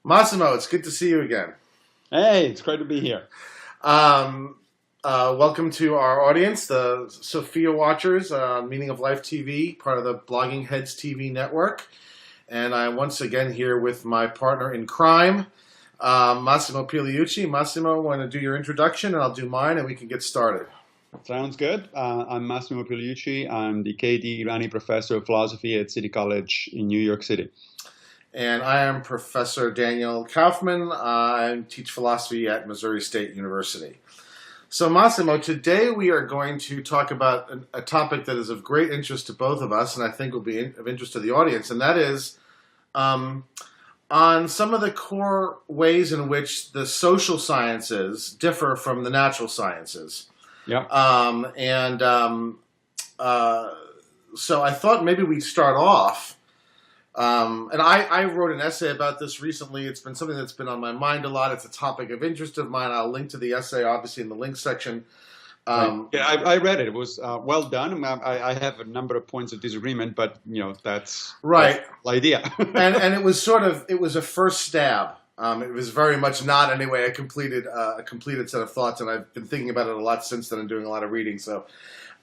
Massimo, it's good to see you again. Hey, it's great to be here. Um, Welcome to our audience, the Sophia Watchers, Meaning of Life TV, part of the Blogging Heads TV network. And I'm once again here with my partner in crime, Massimo Pigliucci. Massimo, want to do your introduction, and I'll do mine, and we can get started. Sounds good. I'm Massimo Pigliucci. I'm the KD Irani Professor of Philosophy at City College in New York City. And I am Professor Daniel Kaufman. I teach philosophy at Missouri State University. So, Massimo, today we are going to talk about a topic that is of great interest to both of us, and I think will be of interest to the audience, and that is on some of the core ways in which the social sciences differ from the natural sciences. Yeah. So I thought maybe we'd start off. And I wrote an essay about this recently. It's been something that's been on my mind a lot. It's a topic of interest of mine. I'll link to the essay, obviously, in the link section. Right. Yeah, I read it. It was well done. I have a number of points of disagreement, but that's right. The idea. and it was a first stab. It was very much not anyway a completed set of thoughts, and I've been thinking about it a lot since then and doing a lot of reading. So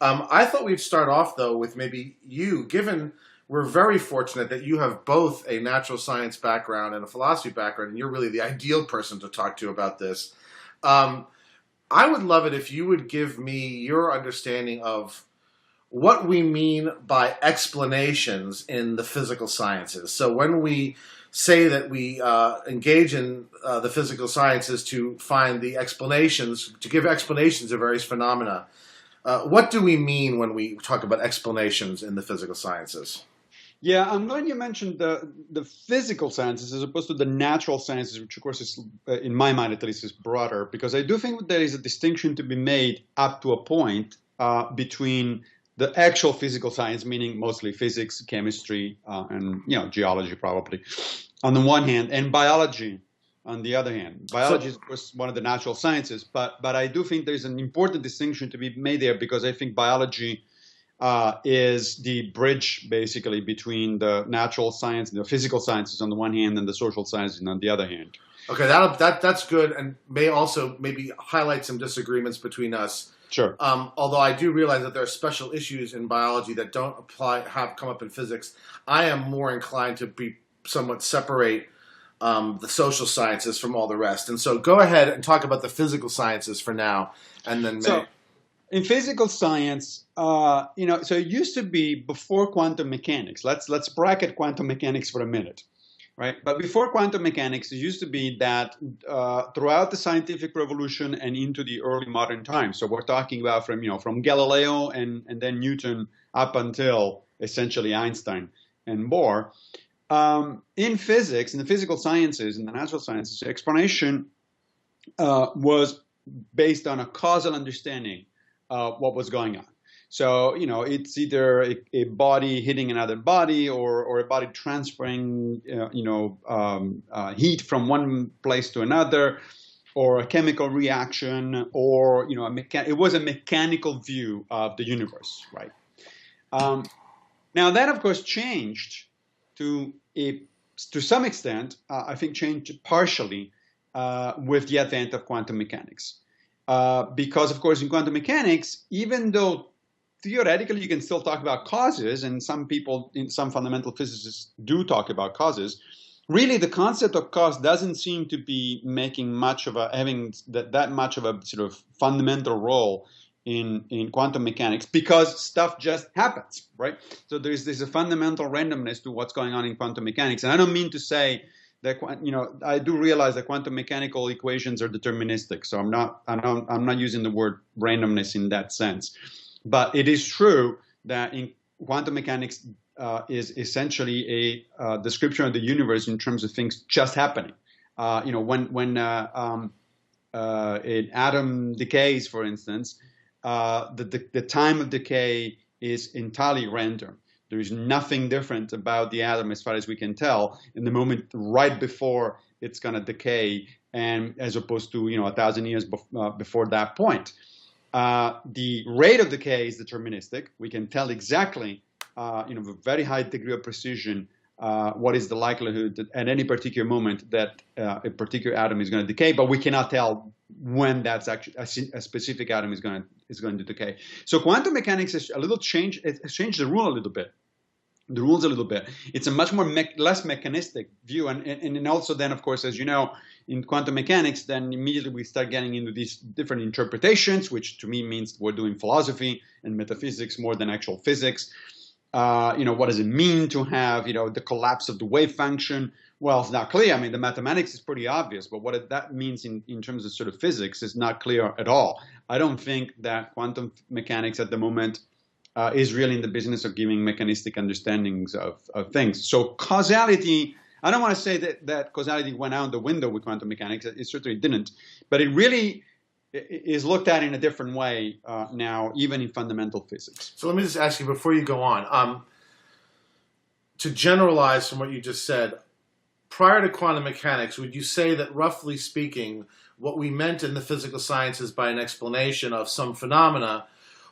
I thought we'd start off though with maybe you, given we're very fortunate that you have both a natural science background and a philosophy background, and you're really the ideal person to talk to about this. I would love it if you would give me your understanding of what we mean by explanations in the physical sciences. So when we say that we engage in the physical sciences to find the explanations, to give explanations of various phenomena, what do we mean when we talk about explanations in the physical sciences? Yeah, I'm glad you mentioned the physical sciences as opposed to the natural sciences, which of course is, in my mind at least, is broader, because I do think there is a distinction to be made up to a point between the actual physical science, meaning mostly physics, chemistry, and geology probably, on the one hand, and biology on the other hand. Biology is, of course, one of the natural sciences, but I do think there's an important distinction to be made there, because I think biology is the bridge basically between the natural science and the physical sciences on the one hand and the social sciences on the other hand. Okay, that's good, and may also maybe highlight some disagreements between us. Sure. Although I do realize that there are special issues in biology that don't have come up in physics. I am more inclined to be somewhat separate the social sciences from all the rest. And so go ahead and talk about the physical sciences for now, and then in physical science, so it used to be before quantum mechanics. Let's bracket quantum mechanics for a minute, right? But before quantum mechanics, it used to be that throughout the scientific revolution and into the early modern times. So we're talking about from Galileo and then Newton up until essentially Einstein and Bohr. In physics, in the physical sciences, in the natural sciences, explanation was based on a causal understanding what was going on. So, it's either a body hitting another body or a body transferring, heat from one place to another, or a chemical reaction, or, it was a mechanical view of the universe, right? Now that, of course, changed to some extent, I think changed partially with the advent of quantum mechanics. Because, of course, in quantum mechanics, even though theoretically you can still talk about causes, and some people, some fundamental physicists do talk about causes, really the concept of cause doesn't seem to be making having that much of a sort of fundamental role in quantum mechanics, because stuff just happens, right? So there's a fundamental randomness to what's going on in quantum mechanics. And I don't mean to say that, I do realize that quantum mechanical equations are deterministic. So I'm not using the word randomness in that sense. But it is true that in quantum mechanics is essentially a description of the universe in terms of things just happening. When an atom decays, for instance, the time of decay is entirely random. There is nothing different about the atom as far as we can tell in the moment right before it's going to decay, and as opposed to 1,000 years before that point. The rate of decay is deterministic. We can tell exactly, with very high degree of precision, what is the likelihood that at any particular moment that a particular atom is going to decay, but we cannot tell when that's actually a specific atom is going to decay. So quantum mechanics has changed the rule a little bit. The rules a little bit. It's a much more less mechanistic view, and also then, of course, as you know, in quantum mechanics, then immediately we start getting into these different interpretations, which to me means we're doing philosophy and metaphysics more than actual physics. What does it mean to have, the collapse of the wave function? Well, it's not clear. I mean, the mathematics is pretty obvious, but what that means in terms of sort of physics is not clear at all. I don't think that quantum mechanics at the moment is really in the business of giving mechanistic understandings of things. So causality, I don't want to say that causality went out the window with quantum mechanics. It certainly didn't. But it really is looked at in a different way now, even in fundamental physics. So let me just ask you, before you go on, to generalize from what you just said, prior to quantum mechanics, would you say that, roughly speaking, what we meant in the physical sciences by an explanation of some phenomena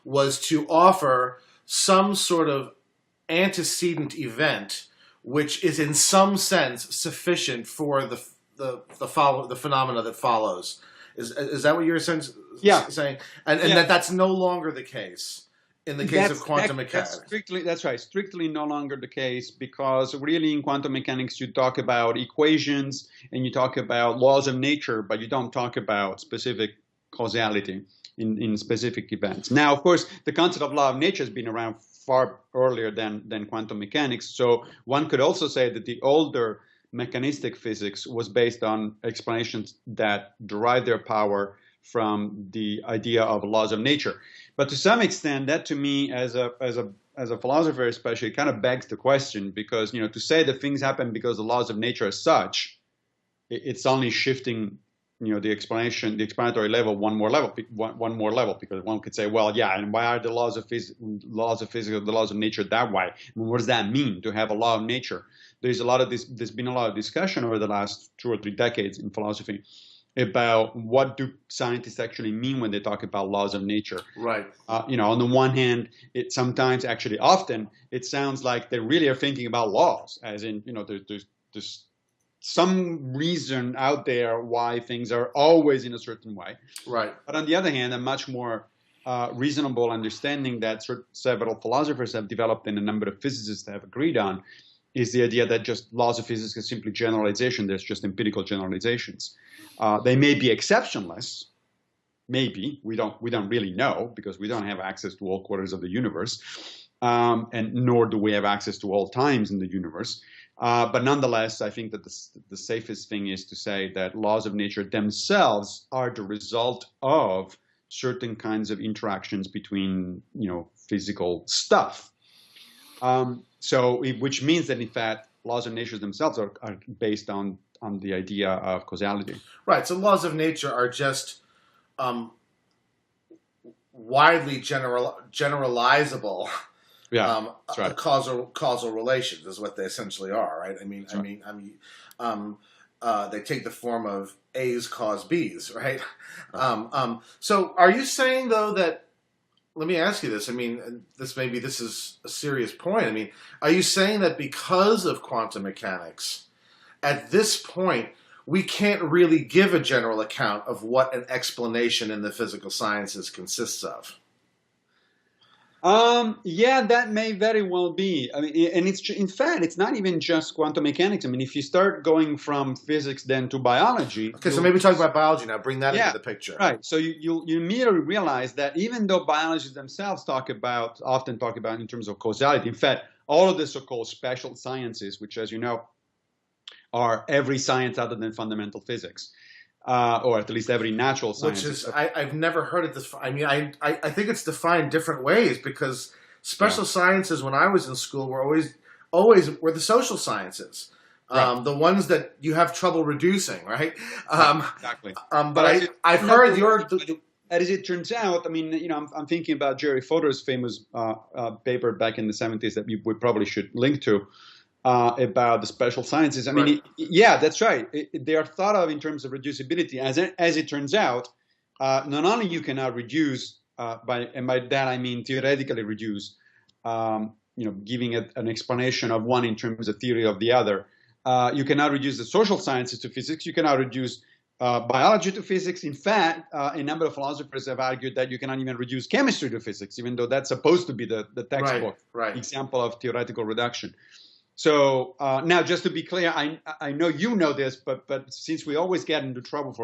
was to offer some sort of antecedent event which is in some sense sufficient for the phenomena that follows? Is that what you're saying? And that's no longer the case in the case of quantum mechanics? That's right. Strictly no longer the case, because really in quantum mechanics you talk about equations and you talk about laws of nature, but you don't talk about specific causality in specific events. Now, of course, the concept of law of nature has been around far earlier than quantum mechanics. So one could also say that the older mechanistic physics was based on explanations that derive their power from the idea of laws of nature. But to some extent, that to me, as a philosopher especially, kind of begs the question, because to say that things happen because the laws of nature are such, it's only shifting the explanatory level one more level, because one could say, well, yeah, and why are the laws of physics, the laws of nature that way? I mean, what does that mean to have a law of nature? There's been a lot of discussion over the last 2 or 3 decades in philosophy about what do scientists actually mean when they talk about laws of nature. Right. On the one hand, often it sounds like they really are thinking about laws, as in, there's some reason out there why things are always in a certain way. Right. But on the other hand, a much more reasonable understanding that several philosophers have developed and a number of physicists have agreed on is the idea that just laws of physics are simply generalization. There's just empirical generalizations. They may be exceptionless. Maybe we don't really know, because we don't have access to all quarters of the universe, and nor do we have access to all times in the universe. But nonetheless, I think that the safest thing is to say that laws of nature themselves are the result of certain kinds of interactions between physical stuff. Which means that in fact laws of nature themselves are based on the idea of causality. Right. So laws of nature are just widely generalizable. Yeah, that's right. Causal relations is what they essentially are, right? They take the form of A's cause B's, right? So are you saying, though, that, let me ask you this, this is a serious point. Are you saying that because of quantum mechanics, at this point, we can't really give a general account of what an explanation in the physical sciences consists of? Yeah, that may very well be. And in fact, it's not even just quantum mechanics. If you start going from physics then to biology. Okay, so maybe talk about biology now. Bring that into the picture. Right. So you immediately realize that even though biologists themselves often talk about in terms of causality, in fact, all of the so-called special sciences, which, as you know, are every science other than fundamental physics, or at least every natural science. Which is, I've never heard it this. I think it's defined different ways, because special sciences, when I was in school, were always were the social sciences, right. The ones that you have trouble reducing, right? Exactly. But I've heard as it turns out, I'm thinking about Jerry Fodor's famous paper back in the 70s that we probably should link to. About the special sciences. Right. That's right. They are thought of in terms of reducibility. As it turns out, not only you cannot reduce, by that I mean theoretically reduce, giving an explanation of one in terms of theory of the other. You cannot reduce the social sciences to physics. You cannot reduce biology to physics. In fact, a number of philosophers have argued that you cannot even reduce chemistry to physics, even though that's supposed to be the textbook example of theoretical reduction. So now, just to be clear, I know you know this, but since we always get into trouble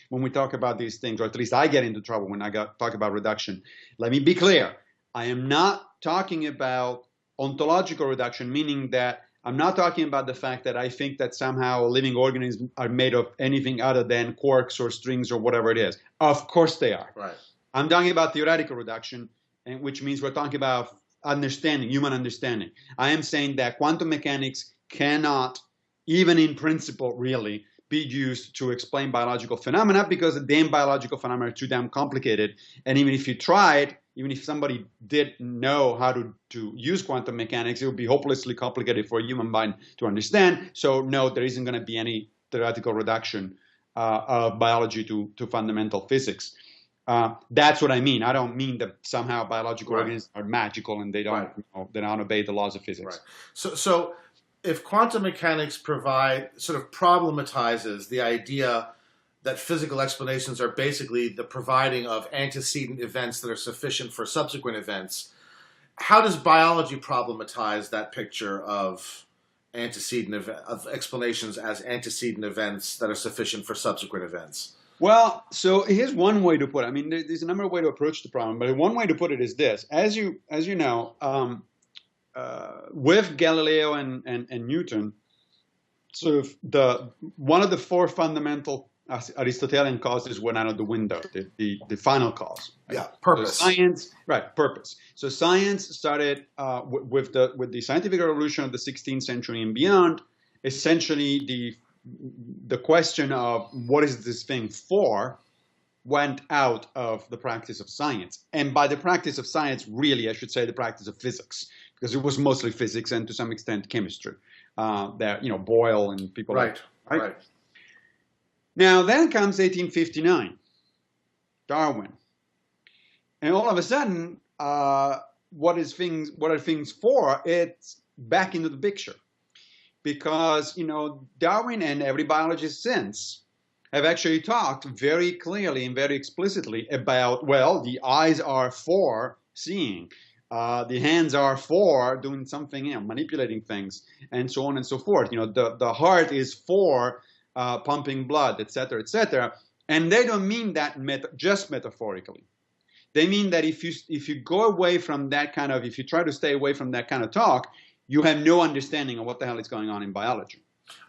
when we talk about these things, or at least I get into trouble when I talk about reduction, let me be clear. I am not talking about ontological reduction, meaning that I'm not talking about the fact that I think that somehow living organisms are made of anything other than quarks or strings or whatever it is. Of course they are. Right. I'm talking about theoretical reduction, which means we're talking about understanding, human understanding. I am saying that quantum mechanics cannot, even in principle, really be used to explain biological phenomena because the damn biological phenomena are too damn complicated. And even if you tried, even if somebody did know how to use quantum mechanics, it would be hopelessly complicated for a human mind to understand. So no, there isn't going to be any theoretical reduction of biology to fundamental physics. That's what I mean. I don't mean that somehow biological organisms are magical and they don't obey the laws of physics. Right. So if quantum mechanics sort of problematizes the idea that physical explanations are basically the providing of antecedent events that are sufficient for subsequent events, how does biology problematize that picture of of explanations as antecedent events that are sufficient for subsequent events? Well, so here's one way to put it. I mean, there's a number of ways to approach the problem, but one way to put it is this: as you know, with Galileo and Newton, sort of one of the four fundamental Aristotelian causes went out of the window, the final cause. Right? Yeah, purpose. So science, right, purpose. So science started with the scientific revolution of the 16th century and beyond. Essentially, the question of what is this thing for went out of the practice of science. And by the practice of science, really, I should say the practice of physics, because it was mostly physics and to some extent chemistry. Boyle and people like that. Right? Now, then comes 1859, Darwin. And all of a sudden, what are things for? It's back into the picture. Because, Darwin and every biologist since have actually talked very clearly and very explicitly about, well, the eyes are for seeing, the hands are for doing something, manipulating things, and so on and so forth. The heart is for pumping blood, et cetera, and they don't mean that just metaphorically. They mean that if you go away from that kind of, if you try to stay away from that kind of talk, you have no understanding of what the hell is going on in biology.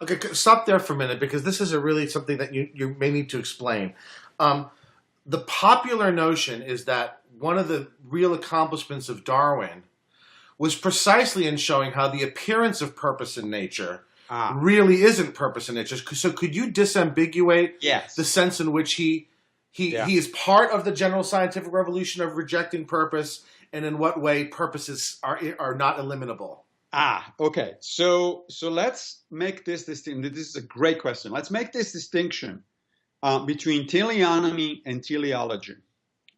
Okay, stop there for a minute, because this is really something that you may need to explain. The popular notion is that one of the real accomplishments of Darwin was precisely in showing how the appearance of purpose in nature really isn't purpose in nature. So could you disambiguate the sense in which he is part of the general scientific revolution of rejecting purpose, and in what way purposes are not eliminable? Okay. So let's make this distinction. This is a great question. Let's make this distinction between teleonomy and teleology.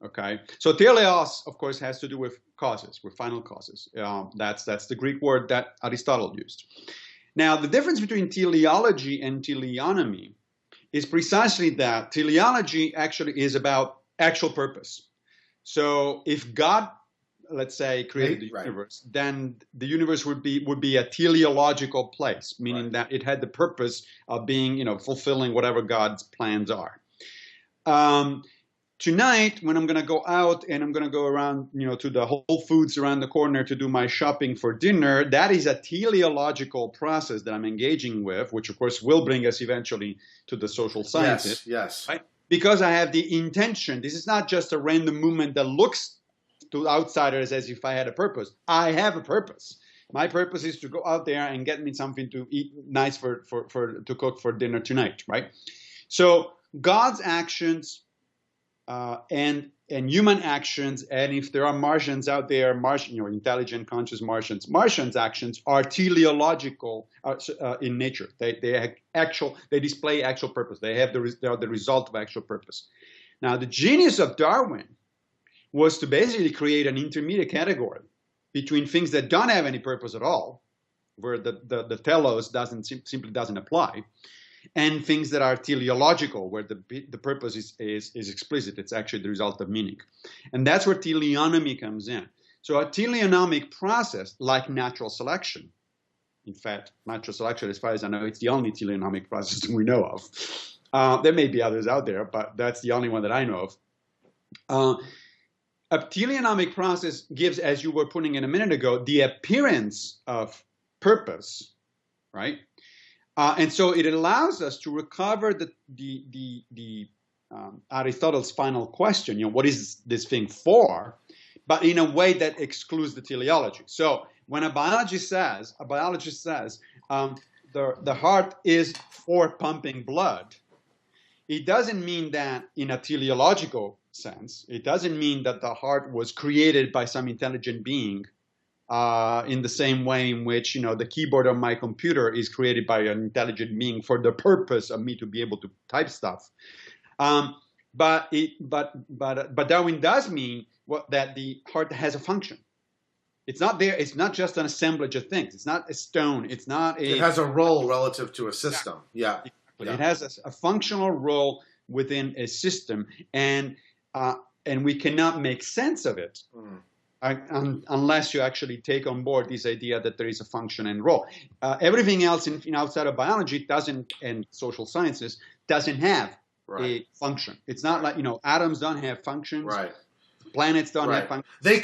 Okay. So teleos, of course, has to do with causes, with final causes. That's the Greek word that Aristotle used. Now, the difference between teleology and teleonomy is precisely that teleology actually is about actual purpose. So if God, let's say, created the universe, then the universe would be a teleological place, meaning that it had the purpose of being, fulfilling whatever God's plans are. Tonight, when I'm going to go out and I'm going to go around, to the Whole Foods around the corner to do my shopping for dinner, that is a teleological process that I'm engaging with, which of course will bring us eventually to the social sciences. Yes. Right? Because I have the intention. This is not just a random movement that looks to outsiders as if I had a purpose. I have a purpose. My purpose is to go out there and get me something to eat nice to cook for dinner tonight, right? So God's actions and human actions, and if there are Martians out there, intelligent, conscious Martians' actions are teleological in nature. They display actual purpose. They are the result of actual purpose. Now, the genius of Darwin was to basically create an intermediate category between things that don't have any purpose at all, where the telos simply doesn't apply, and things that are teleological, where the purpose is explicit. It's actually the result of meaning. And that's where teleonomy comes in. So a teleonomic process, like natural selection, in fact, natural selection, as far as I know, it's the only teleonomic process that we know of. There may be others out there, but that's the only one that I know of. A teleonomic process gives, as you were putting in a minute ago, the appearance of purpose, right? And so it allows us to recover the Aristotle's final question, what is this thing for? But in a way that excludes the teleology. So when a biologist says, the heart is for pumping blood, it doesn't mean that in a teleological sense. It doesn't mean that the heart was created by some intelligent being in the same way in which the keyboard on my computer is created by an intelligent being for the purpose of me to be able to type stuff. But Darwin does mean that the heart has a function. It's not there. It's not just an assemblage of things. It's not a stone. It's not a. It has a role relative to a system. Yeah. Exactly. It has a functional role within a system, and we cannot make sense of it unless you actually take on board this idea that there is a function and role. Everything else outside of biology doesn't, and social sciences doesn't have a function. It's not like atoms don't have functions. Right. Planets don't have functions. They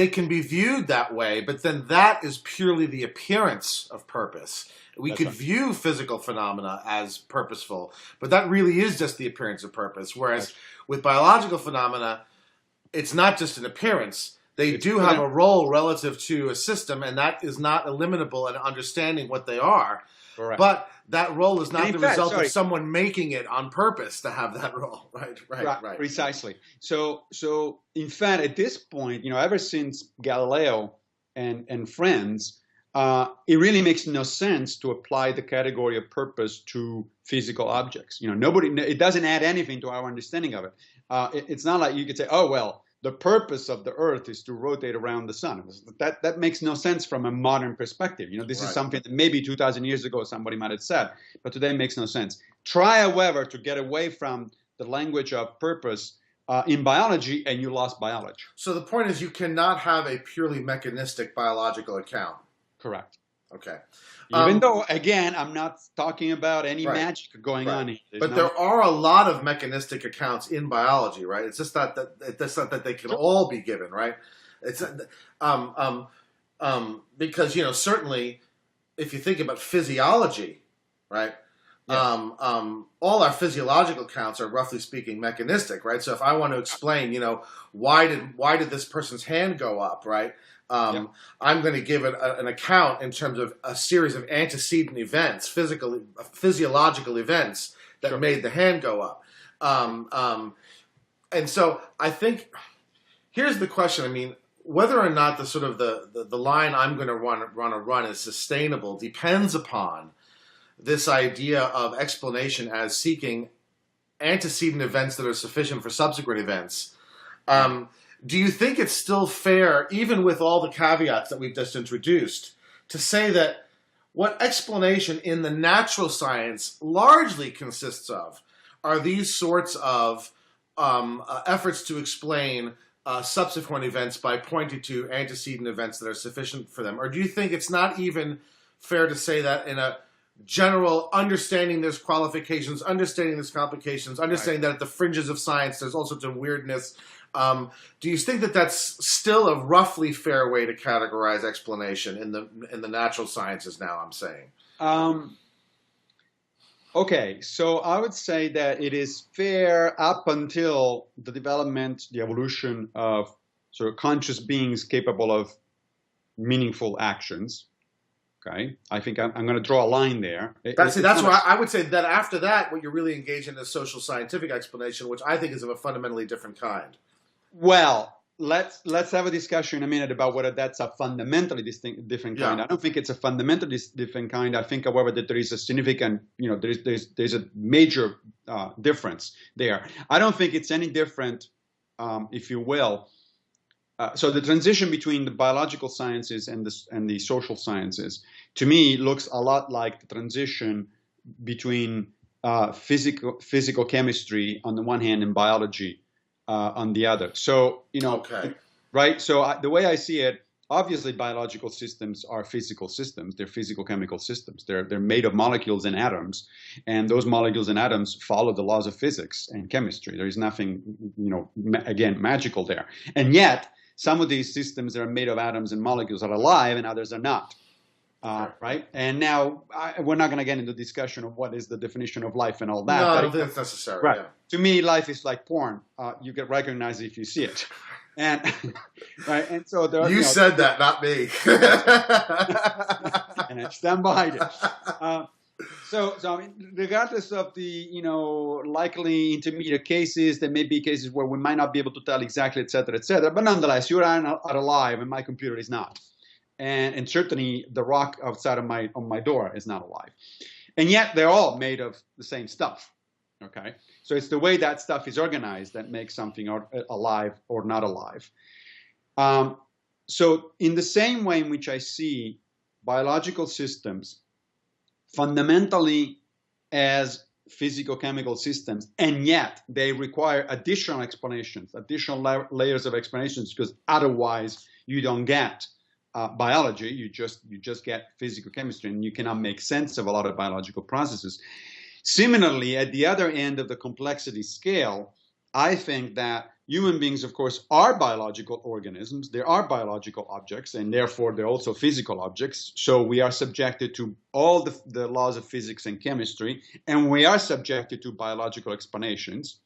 can be viewed that way, but then that is purely the appearance of purpose. We could view physical phenomena as purposeful, but that really is just the appearance of purpose. Whereas with biological phenomena, it's not just an appearance. They do have a role relative to a system, and that is not eliminable in understanding what they are. Correct. But that role is not the result of someone making it on purpose to have that role. Right. Precisely. So in fact, at this point, ever since Galileo and friends, it really makes no sense to apply the category of purpose to physical objects. It doesn't add anything to our understanding of it. It's not like you could say, oh, well, the purpose of the Earth is to rotate around the sun. That makes no sense from a modern perspective. This is something that maybe 2,000 years ago somebody might have said, but today it makes no sense. Try, however, to get away from the language of purpose in biology, and you lost biology. So the point is you cannot have a purely mechanistic biological account. Correct. Okay. Even though, again, I'm not talking about any magic going on here. But there are a lot of mechanistic accounts in biology, right? It's just not that they can all be given, right? It's because certainly if you think about physiology, right? All our physiological counts are roughly speaking mechanistic, right? So if I want to explain, why did this person's hand go up, right? I'm going to give it an account in terms of a series of antecedent events, physiological events that made the hand go up. And so I think here's the question. I mean, whether or not the line I'm going to run is sustainable depends upon this idea of explanation as seeking antecedent events that are sufficient for subsequent events. Do you think it's still fair, even with all the caveats that we've just introduced, to say that what explanation in the natural science largely consists of are these sorts of efforts to explain subsequent events by pointing to antecedent events that are sufficient for them? Or do you think it's not even fair to say that in a general understanding there's qualifications, understanding there's complications, understanding that at the fringes of science there's all sorts of weirdness? Do you think that that's still a roughly fair way to categorize explanation in the natural sciences now, I'm saying? Okay, so I would say that it is fair up until the development, the evolution of sort of conscious beings capable of meaningful actions. Okay, I think I'm going to draw a line there. That's why I would say that after that, what you're really engaged in is social scientific explanation, which I think is of a fundamentally different kind. Well, let's have a discussion in a minute about whether that's a fundamentally different kind. I don't think it's a fundamentally different kind. I think, however, that there is a significant, there's a major difference there. I don't think it's any different, if you will, So the transition between the biological sciences and the social sciences, to me, looks a lot like the transition between physical chemistry on the one hand and biology on the other. So, Okay. right? So the way I see it, obviously biological systems are physical systems. They're physical chemical systems. They're made of molecules and atoms, and those molecules and atoms follow the laws of physics and chemistry. There is nothing, again, magical there. And yet, some of these systems that are made of atoms and molecules are alive, and others are not. Right? And now we're not going to get into discussion of what is the definition of life and all that. No, I don't think that's necessary. Right. Yeah. To me, life is like porn. You get recognized if you see it. And right, and so there. You said that, not me. And I stand behind it. So I mean, regardless of the likely intermediate cases, there may be cases where we might not be able to tell exactly, et cetera, but nonetheless, you are alive, and my computer is not, and certainly the rock outside of my door is not alive, and yet they're all made of the same stuff. Okay, so it's the way that stuff is organized that makes something alive or not alive. So in the same way in which I see biological systems fundamentally as physical-chemical systems, and yet they require additional explanations, additional layers of explanations, because otherwise you don't get biology. You just get physical chemistry, and you cannot make sense of a lot of biological processes. Similarly, at the other end of the complexity scale, I think that human beings, of course, are biological organisms. They are biological objects, and therefore they're also physical objects. So we are subjected to all the laws of physics and chemistry, and we are subjected to biological explanations.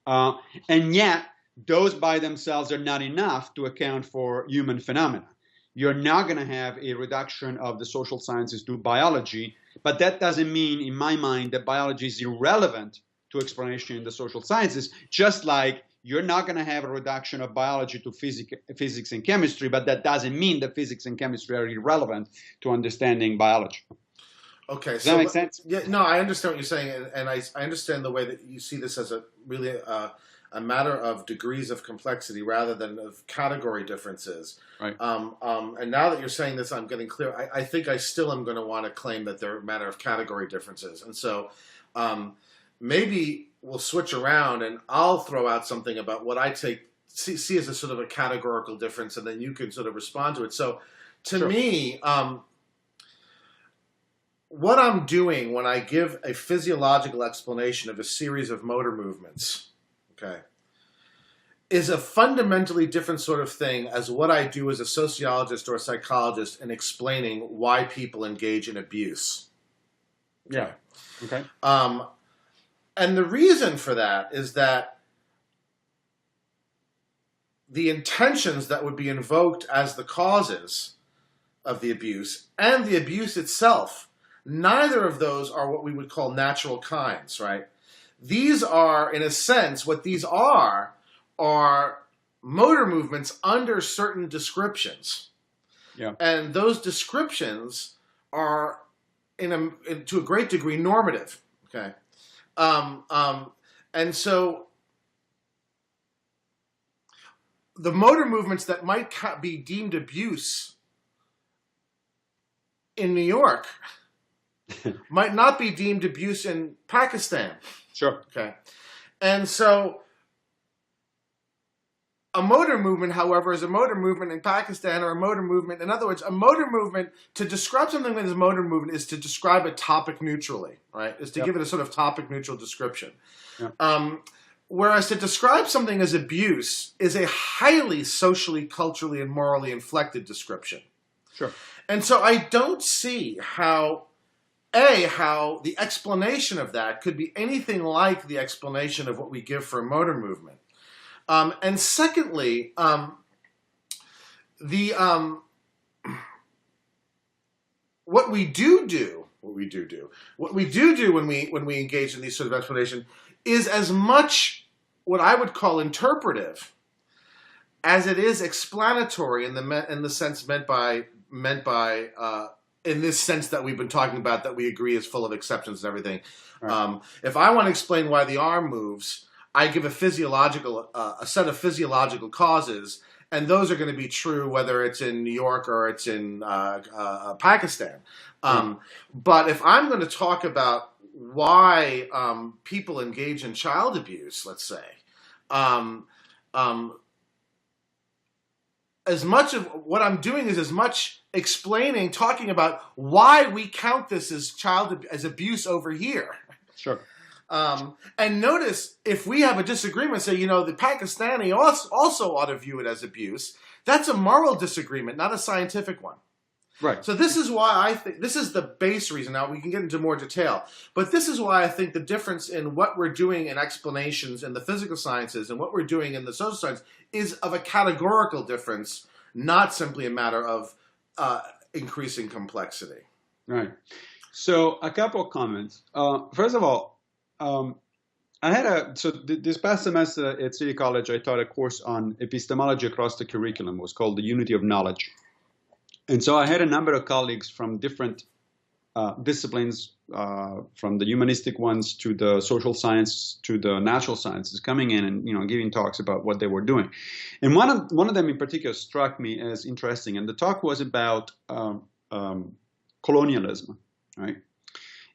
And yet, those by themselves are not enough to account for human phenomena. You're not going to have a reduction of the social sciences to biology, but that doesn't mean, in my mind, that biology is irrelevant to explanation in the social sciences, just like you're not going to have a reduction of biology to physics and chemistry, but that doesn't mean that physics and chemistry are irrelevant to understanding biology. Okay. Does that make sense? Yeah, no, I understand what you're saying, and I understand the way that you see this as really a matter of degrees of complexity rather than of category differences. Right. And now that you're saying this, I'm getting clear. I think I still am going to want to claim that they're a matter of category differences. And so maybe we'll switch around and I'll throw out something about what I see as a sort of a categorical difference, and then you can sort of respond to it. So to me, what I'm doing when I give a physiological explanation of a series of motor movements, okay, is a fundamentally different sort of thing as what I do as a sociologist or a psychologist in explaining why people engage in abuse. Yeah. Okay. And the reason for that is that the intentions that would be invoked as the causes of the abuse and the abuse itself, neither of those are what we would call natural kinds, right? These are, in a sense, what these are motor movements under certain descriptions. Yeah. And those descriptions are, to a great degree, normative. Okay. And so the motor movements that might be deemed abuse in New York might not be deemed abuse in Pakistan. Sure. Okay. And so a motor movement, however, is a motor movement in Pakistan or a motor movement. In other words, a motor movement, to describe something that is a motor movement, is to describe it topic neutrally, right? Is to give it a sort of topic neutral description. Yep. Whereas to describe something as abuse is a highly socially, culturally, and morally inflected description. Sure. And so I don't see how the explanation of that could be anything like the explanation of what we give for a motor movement. And secondly, what we do when we engage in these sort of explanation is as much what I would call interpretive as it is explanatory in the sense meant by in this sense that we've been talking about, that we agree is full of exceptions and everything. Right. If I want to explain why the arm moves, I give a set of physiological causes, and those are going to be true whether it's in New York or it's in Pakistan. But if I'm going to talk about why people engage in child abuse, let's say, as much of what I'm doing is as much explaining, talking about why we count this as abuse over here. Sure. And notice, if we have a disagreement, say, the Pakistani also ought to view it as abuse, that's a moral disagreement, not a scientific one. Right. So this is why I think, this is the base reason. Now we can get into more detail, but this is why I think the difference in what we're doing in explanations in the physical sciences and what we're doing in the social science is of a categorical difference, not simply a matter of increasing complexity. Right. So a couple of comments. First of all, this past semester at City College, I taught a course on epistemology across the curriculum. It was called The Unity of Knowledge. And so I had a number of colleagues from different disciplines, from the humanistic ones to the social science to the natural sciences, coming in and giving talks about what they were doing. And one of them in particular struck me as interesting. And the talk was about colonialism, right?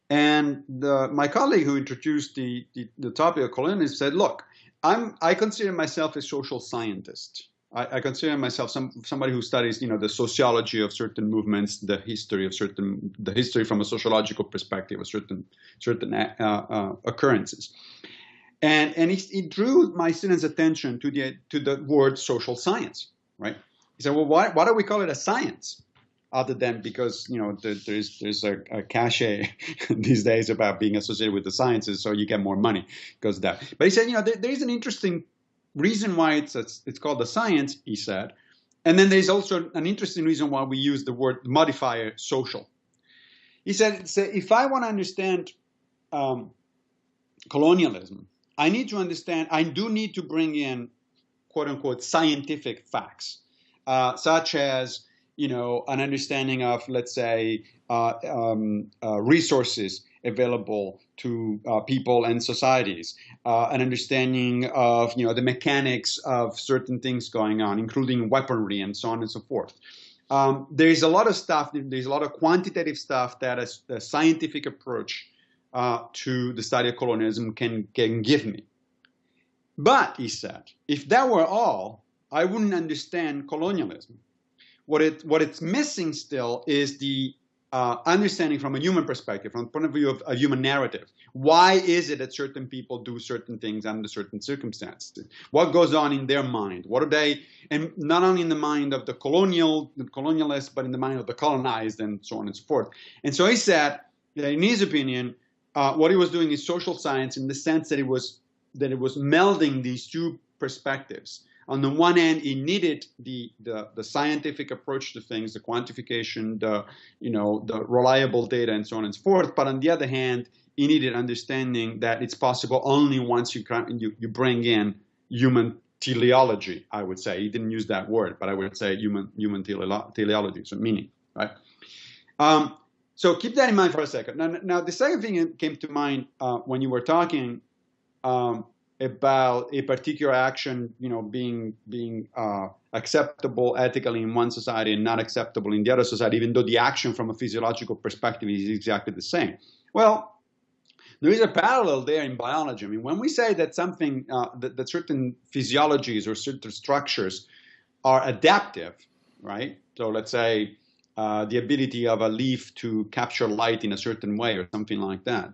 And my colleague who introduced the topic of colonialism said, "Look, I consider myself a social scientist. I consider myself somebody who studies, the sociology of certain movements, the history from a sociological perspective of certain occurrences." And he drew my students' attention to the word social science, right? He said, "Well, why do we call it a science? Other than because, there's a cachet these days about being associated with the sciences, so you get more money because of that." But he said, there is an interesting reason why it's called a science, he said. And then there's also an interesting reason why we use the word modifier social. He said, if I want to understand colonialism, I do need to bring in, quote unquote, scientific facts, such as, an understanding of, let's say, resources available to people and societies, an understanding of, the mechanics of certain things going on, including weaponry and so on and so forth. There's a lot of stuff, there's a lot of quantitative stuff that a scientific approach to the study of colonialism can give me. But, he said, if that were all, I wouldn't understand colonialism. What it's missing still is the understanding from a human perspective, from the point of view of a human narrative. Why is it that certain people do certain things under certain circumstances? What goes on in their mind? What are they, and not only in the mind of the colonialists, but in the mind of the colonized, and so on and so forth. And so he said that in his opinion, what he was doing is social science in the sense that it was melding these two perspectives. On the one hand, he needed the scientific approach to things, the quantification, the reliable data, and so on and so forth. But on the other hand, he needed understanding that it's possible only once you bring in human teleology. I would say he didn't use that word, but I would say human teleology, so meaning, right? So keep that in mind for a second. Now the second thing that came to mind when you were talking about a particular action, being acceptable ethically in one society and not acceptable in the other society, even though the action from a physiological perspective is exactly the same. Well, there is a parallel there in biology. I mean, when we say that something, that certain physiologies or certain structures are adaptive, right? So let's say the ability of a leaf to capture light in a certain way or something like that.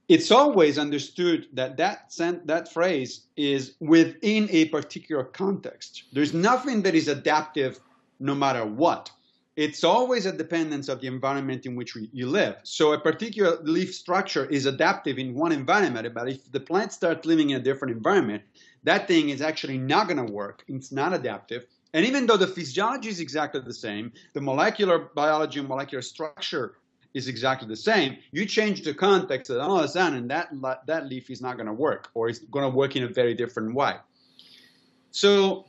It's always understood that phrase is within a particular context. There's nothing that is adaptive no matter what. It's always a dependence of the environment in which you live. So a particular leaf structure is adaptive in one environment, but if the plant starts living in a different environment, that thing is actually not going to work. It's not adaptive. And even though the physiology is exactly the same, the molecular biology and molecular structure is exactly the same, you change the context and all of a sudden that leaf is not going to work, or it's going to work in a very different way. So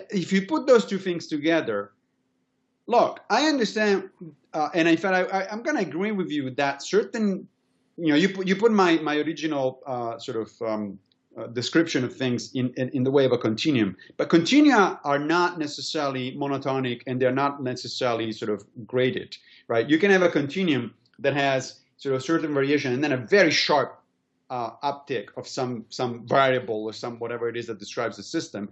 if you put those two things together, look, I understand, and in fact, I'm going to agree with you that certain, you put my original description of things in the way of a continuum. But continua are not necessarily monotonic, and they're not necessarily sort of graded, right? You can have a continuum that has sort of certain variation and then a very sharp uptick of some variable or some whatever it is that describes the system.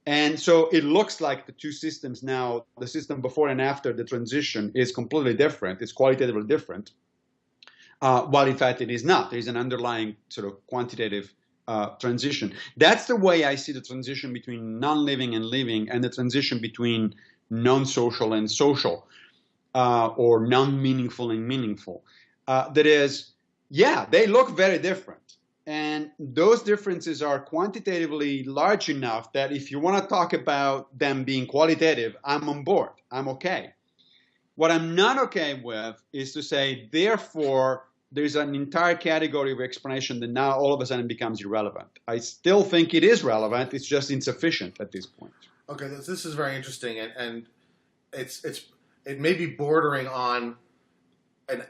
And so it looks like the two systems now, the system before and after the transition, is completely different. It's qualitatively different, while in fact it is not. There is an underlying sort of quantitative transition. That's the way I see the transition between non-living and living, and the transition between non-social and social, or non-meaningful and meaningful. That is, yeah, they look very different. And those differences are quantitatively large enough that if you want to talk about them being qualitative, I'm on board. I'm okay. What I'm not okay with is to say, therefore, there's an entire category of explanation that now all of a sudden becomes irrelevant. I still think it is relevant. It's just insufficient at this point. Okay, this is very interesting, and it may be bordering on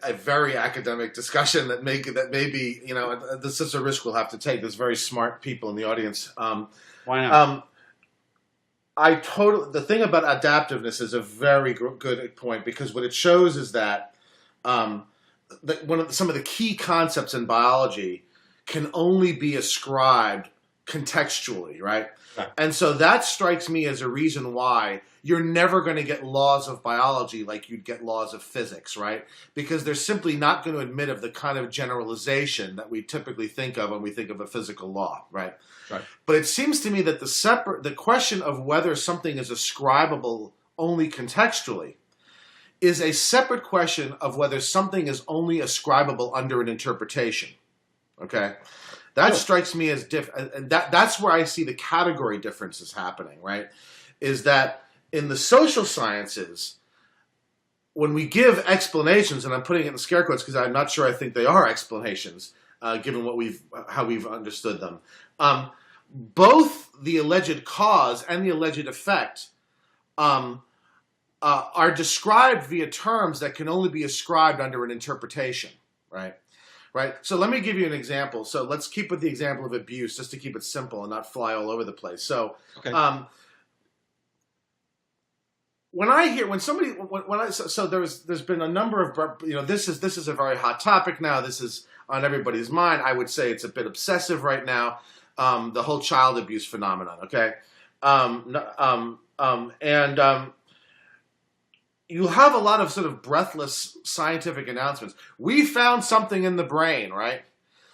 a very academic discussion that may be, you know, this is a risk we'll have to take. There's very smart people in the audience. Why not? The thing about adaptiveness is a very good point, because what it shows is that some of the key concepts in biology can only be ascribed contextually, right? Right. And so that strikes me as a reason why you're never going to get laws of biology like you'd get laws of physics, right? Because they're simply not going to admit of the kind of generalization that we typically think of when we think of a physical law, right? Right. But it seems to me that the question of whether something is ascribable only contextually is a separate question of whether something is only ascribable under an interpretation, okay? That strikes me as and that's where I see the category differences happening, right? Is that in the social sciences, when we give explanations, and I'm putting it in scare quotes because I'm not sure I think they are explanations, given how we've understood them, both the alleged cause and the alleged effect are described via terms that can only be ascribed under an interpretation, right? Right. So let me give you an example. So let's keep with the example of abuse, just to keep it simple and not fly all over the place. So, okay. There's been a number of, you know, this is a very hot topic now. This is on everybody's mind. I would say it's a bit obsessive right now. The whole child abuse phenomenon. Okay. You have a lot of sort of breathless scientific announcements. We found something in the brain, right?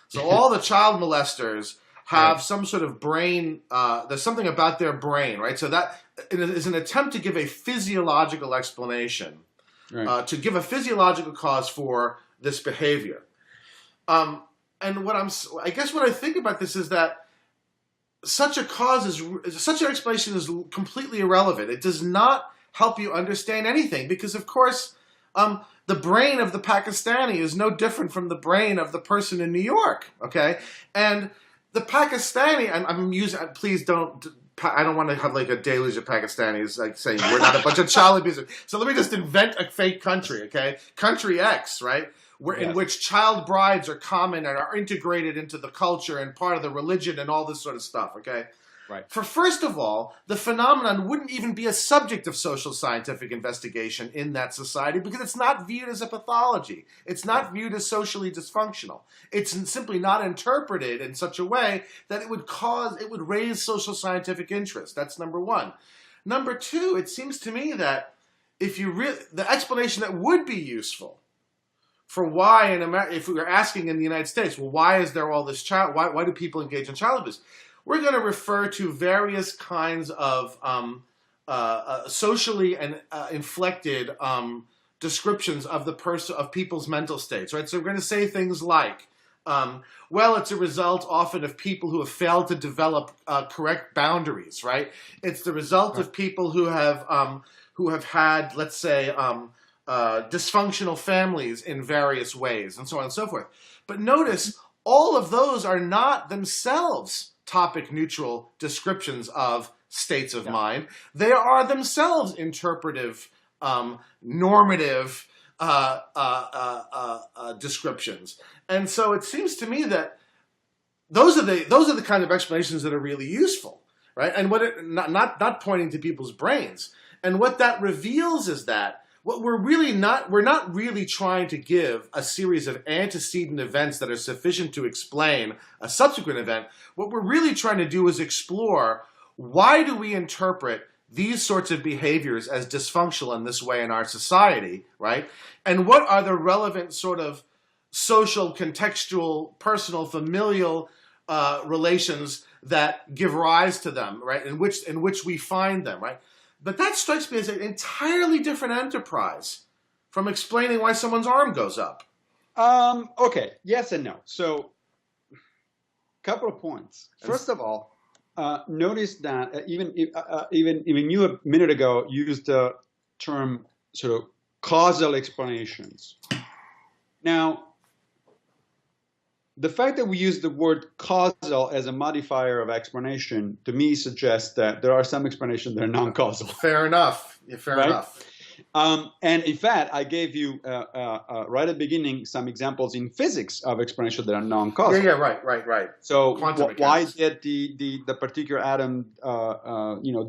So all the child molesters have some sort of brain, there's something about their brain, right? So that is an attempt to give a physiological explanation, to give a physiological cause for this behavior. And I guess what I think about this is that such an explanation is completely irrelevant. It does not help you understand anything, because of course the brain of the Pakistani is no different from the brain of the person in New York, okay? And the Pakistani, I'm using, please don't, I don't want to have like a deluge of Pakistanis like saying we're not a bunch of child abusers. So let me just invent a fake country, okay? Country X, right? In which child brides are common and are integrated into the culture and part of the religion and all this sort of stuff, okay? Right. For first of all, the phenomenon wouldn't even be a subject of social scientific investigation in that society, because it's not viewed as a pathology. It's not viewed as socially dysfunctional. It's simply not interpreted in such a way that it would raise social scientific interest. That's number one. Number two, it seems to me that the explanation that would be useful for why if we were asking in the United States, well, why is there all this why do people engage in child abuse? We're going to refer to various kinds of socially inflected descriptions of people's mental states, right? So we're going to say things like, well, it's a result often of people who have failed to develop correct boundaries, right? It's the result of people who have had, let's say, dysfunctional families in various ways, and so on and so forth. But notice, all of those are not themselves topic-neutral descriptions of states of mind. They are themselves interpretive, normative descriptions. And so it seems to me that those are the kind of explanations that are really useful, right? And not pointing to people's brains. And what that reveals is that what we're not really trying to give a series of antecedent events that are sufficient to explain a subsequent event. What we're really trying to do is explore, why do we interpret these sorts of behaviors as dysfunctional in this way in our society, right? And what are the relevant sort of social, contextual, personal, familial relations that give rise to them, right? In which we find them, right? But that strikes me as an entirely different enterprise from explaining why someone's arm goes up. Okay, yes and no. So, couple of points. First of all, notice that even you a minute ago used the term sort of causal explanations. Now, the fact that we use the word causal as a modifier of explanation, to me, suggests that there are some explanations that are non-causal. Fair enough. Yeah, fair enough. And in fact, I gave you right at the beginning some examples in physics of explanations that are non-causal. Yeah, right. So why did the particular atom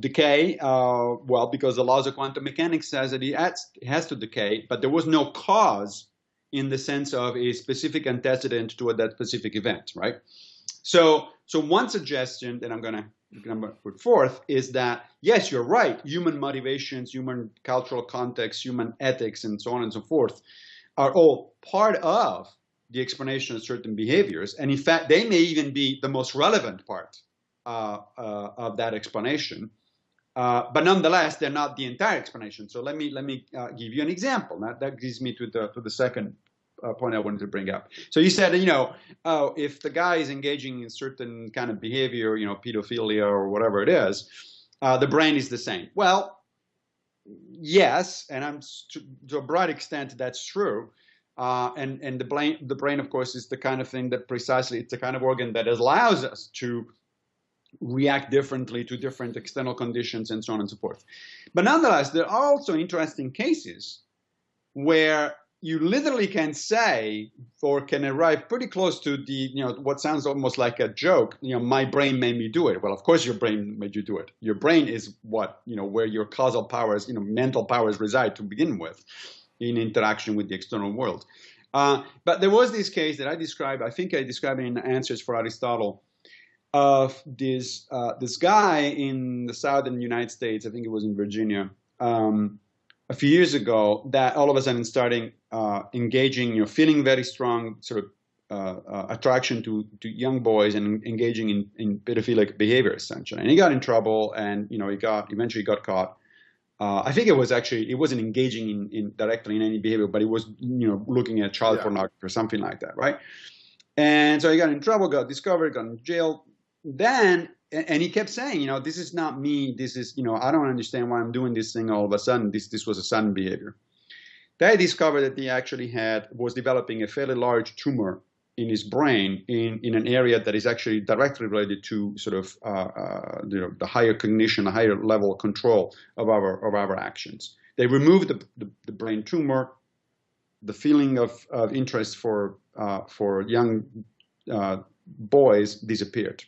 decay? Well, because the laws of quantum mechanics says that it has to decay, but there was no cause in the sense of a specific antecedent to that specific event, right? So one suggestion that I'm going to put forth is that, yes, you're right, human motivations, human cultural context, human ethics, and so on and so forth are all part of the explanation of certain behaviors. And in fact, they may even be the most relevant part of that explanation. But nonetheless, they're not the entire explanation. So let me give you an example. That gives me to the second point I wanted to bring up. So you said, if the guy is engaging in certain kind of behavior, pedophilia or whatever it is, the brain is the same. Well, yes, and to a broad extent that's true. And the brain, of course, is the kind of thing that it's the kind of organ that allows us to react differently to different external conditions and so on and so forth. But nonetheless, there are also interesting cases where you literally can say, or can arrive pretty close to what sounds almost like a joke, my brain made me do it. Well, of course your brain made you do it. Your brain is where your causal powers, mental powers reside to begin with in interaction with the external world. But there was this case that I think I described in Answers for Aristotle, of this guy in the southern United States, I think it was in Virginia, a few years ago, that all of a sudden starting engaging, feeling very strong sort of attraction to young boys and engaging in pedophilic behavior, essentially. And he got in trouble, and he eventually got caught. I think it wasn't engaging in directly in any behavior, but it was looking at child pornography or something like that, right? And so he got in trouble, got discovered, got in jail. Then, and he kept saying, this is not me. This is, I don't understand why I'm doing this thing all of a sudden. This was a sudden behavior. They discovered that he actually was developing a fairly large tumor in his brain in an area that is actually directly related to sort of the higher cognition, the higher level control of our actions. They removed the brain tumor. The feeling of interest for young boys disappeared.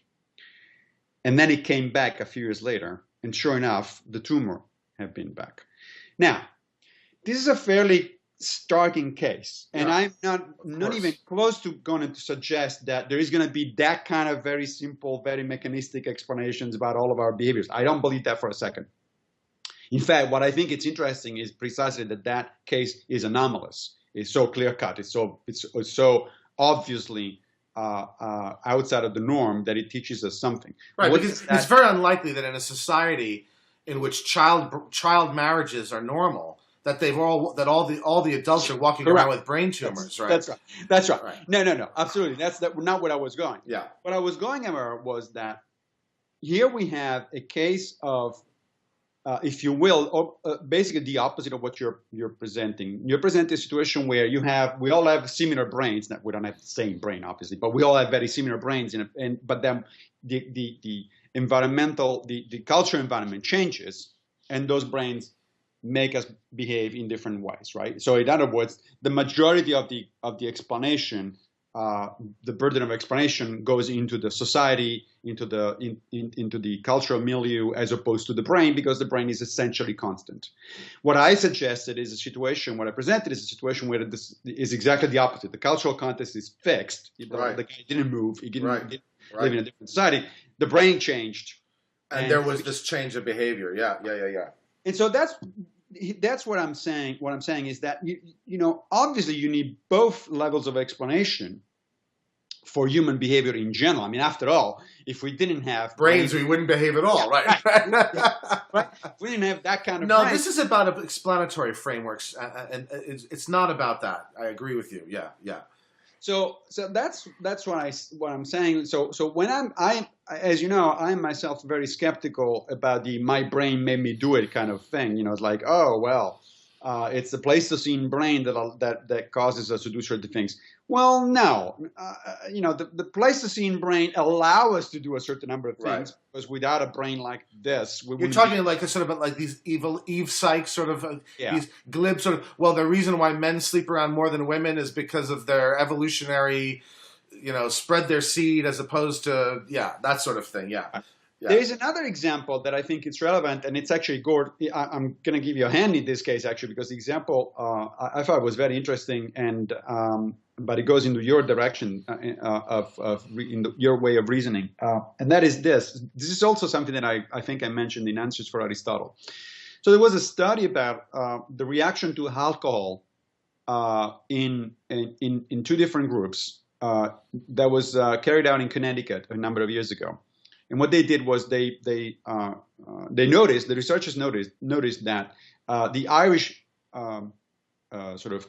And then it came back a few years later, and sure enough, the tumor had been back. Now, this is a fairly startling case, and I'm not even close to going to suggest that there is going to be that kind of very simple, very mechanistic explanations about all of our behaviors. I don't believe that for a second. In fact, what I think it's interesting is precisely that case is anomalous. It's so clear-cut. It's so obviously outside of the norm that it teaches us something. Right, because it's very unlikely that in a society in which child marriages are normal, that all the adults are walking around with brain tumors, right? That's right. No, absolutely. That's not what I was going. Yeah. What I was going at was that here we have a case of, if you will, basically the opposite of what you're presenting. You're presenting a situation where we all have similar brains. We don't have the same brain, obviously, but we all have very similar brains. But then the environmental, the cultural environment changes, and those brains make us behave in different ways, right? So in other words, the majority of the explanation the burden of explanation goes into the society, into the cultural milieu, as opposed to the brain, because the brain is essentially constant. What I suggested is a situation, what I presented is a situation where this is exactly the opposite. The cultural context is fixed. The guy didn't move. He didn't live in a different society. The brain changed. And there was this change of behavior. Yeah. And so that's what I'm saying. What I'm saying is that obviously you need both levels of explanation for human behavior in general. I mean, after all, if we didn't have brains, we wouldn't behave at all, right? Right. If we didn't have that kind of brain. This is about explanatory frameworks, and it's not about that. I agree with you. Yeah. So that's what I'm saying. So when I as you know, I'm myself very skeptical about the "my brain made me do it" kind of thing. It's like, oh well, it's the Pleistocene brain that causes us to do certain things. Well, no, the Pleistocene brain allow us to do a certain number of things, because without a brain like this, you're talking like sort of like these evil Eve psych sort of these glib sort of. Well, the reason why men sleep around more than women is because of their evolutionary, spread their seed, as opposed to that sort of thing. Yeah. There's another example that I think is relevant, and it's actually Gord. I'm going to give you a hand in this case, actually, because the example I thought was very interesting, and but it goes into your direction your way of reasoning, and that is this. This is also something that I think I mentioned in Answers for Aristotle. So there was a study about the reaction to alcohol in two different groups that was carried out in Connecticut a number of years ago. And what they did was they noticed, the researchers noticed that the Irish sort of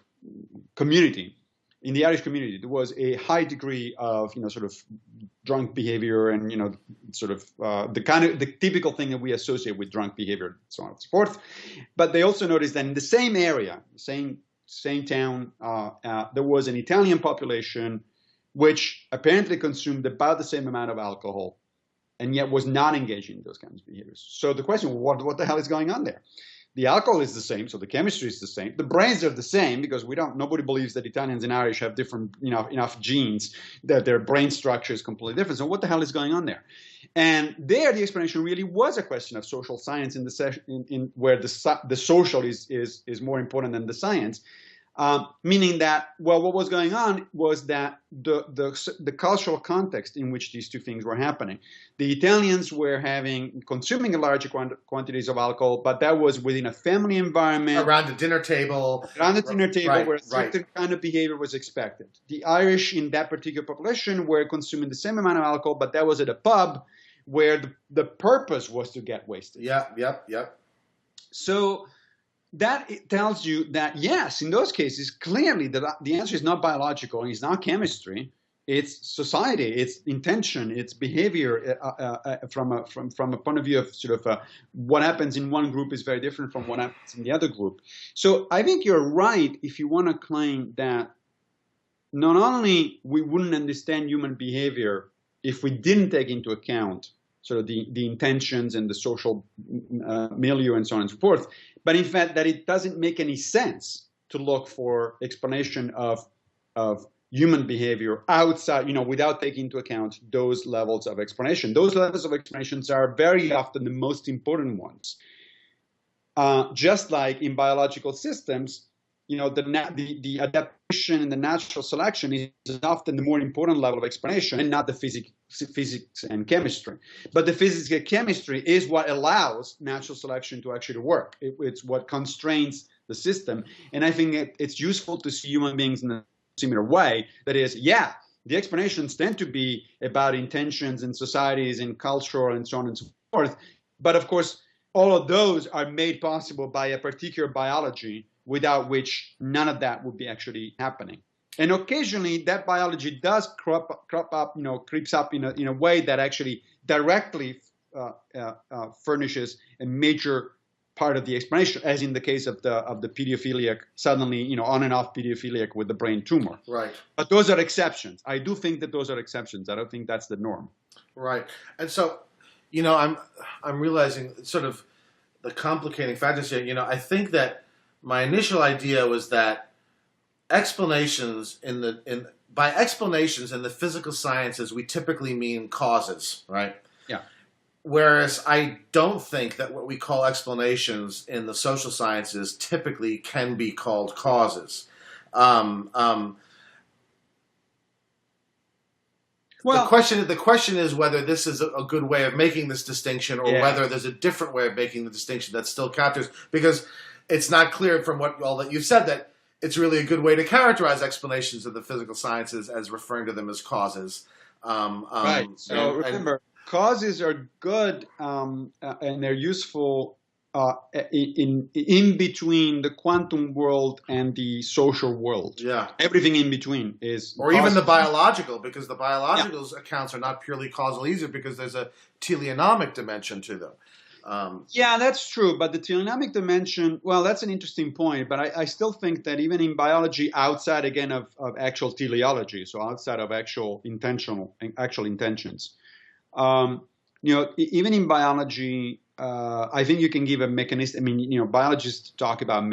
community, in the Irish community, there was a high degree of sort of drunk behavior, and sort of the typical thing that we associate with drunk behavior, so on and so forth. But they also noticed that in the same area, same town, there was an Italian population which apparently consumed about the same amount of alcohol, and yet was not engaging in those kinds of behaviors. So the question, what the hell is going on there? The alcohol is the same, so the chemistry is the same. The brains are the same, because nobody believes that Italians and Irish have different, enough genes, that their brain structure is completely different. So what the hell is going on there? And there, the explanation really was a question of social science where the social is more important than the science. Meaning that, what was going on was that the cultural context in which these two things were happening. The Italians were consuming large quantities of alcohol, but that was within a family environment. Around the dinner table. Where a certain kind of behavior was expected. The Irish in that particular population were consuming the same amount of alcohol, but that was at a pub where the purpose was to get wasted. Yep. So that tells you that, yes, in those cases, clearly the answer is not biological, it's not chemistry, it's society, it's intention, it's behavior from a point of view of sort of what happens in one group is very different from what happens in the other group. So I think you're right if you want to claim that not only we wouldn't understand human behavior if we didn't take into account sort of the intentions and the social milieu and so on and so forth, but in fact that it doesn't make any sense to look for explanation of human behavior outside, without taking into account those levels of explanation. Those levels of explanations are very often the most important ones. Just like in biological systems, the adaptation and the natural selection is often the more important level of explanation, and not the physics and chemistry. But the physics and chemistry is what allows natural selection to actually work. It's what constrains the system. And I think it's useful to see human beings in a similar way. That is, the explanations tend to be about intentions in societies and culture and so on and so forth. But of course, all of those are made possible by a particular biology, without which none of that would be actually happening. And occasionally that biology does creeps up in a way that actually directly furnishes a major part of the explanation, as in the case of the pedophiliac, suddenly, on and off pedophiliac with the brain tumor. Right. But those are exceptions. I do think that those are exceptions. I don't think that's the norm. Right. And so, I'm realizing sort of the complicating factors here. I think that my initial idea was that explanations by explanations in the physical sciences, we typically mean causes, right? Yeah. Whereas I don't think that what we call explanations in the social sciences typically can be called causes. Well, the question is whether this is a good way of making this distinction, or whether there's a different way of making the distinction that still captures, because it's not clear from all that you've said that it's really a good way to characterize explanations of the physical sciences as referring to them as causes. Right. So remember, causes are good and they're useful in between the quantum world and the social world. Yeah. Everything in between is or even the biological, because the biological accounts are not purely causal either, because there's a teleonomic dimension to them. Yeah, that's true. But the teleonomic dimension, well, that's an interesting point. But I still think that even in biology, outside again of actual teleology, so outside of actual intentions, even in biology, I think you can give a mechanism. I mean, biologists talk about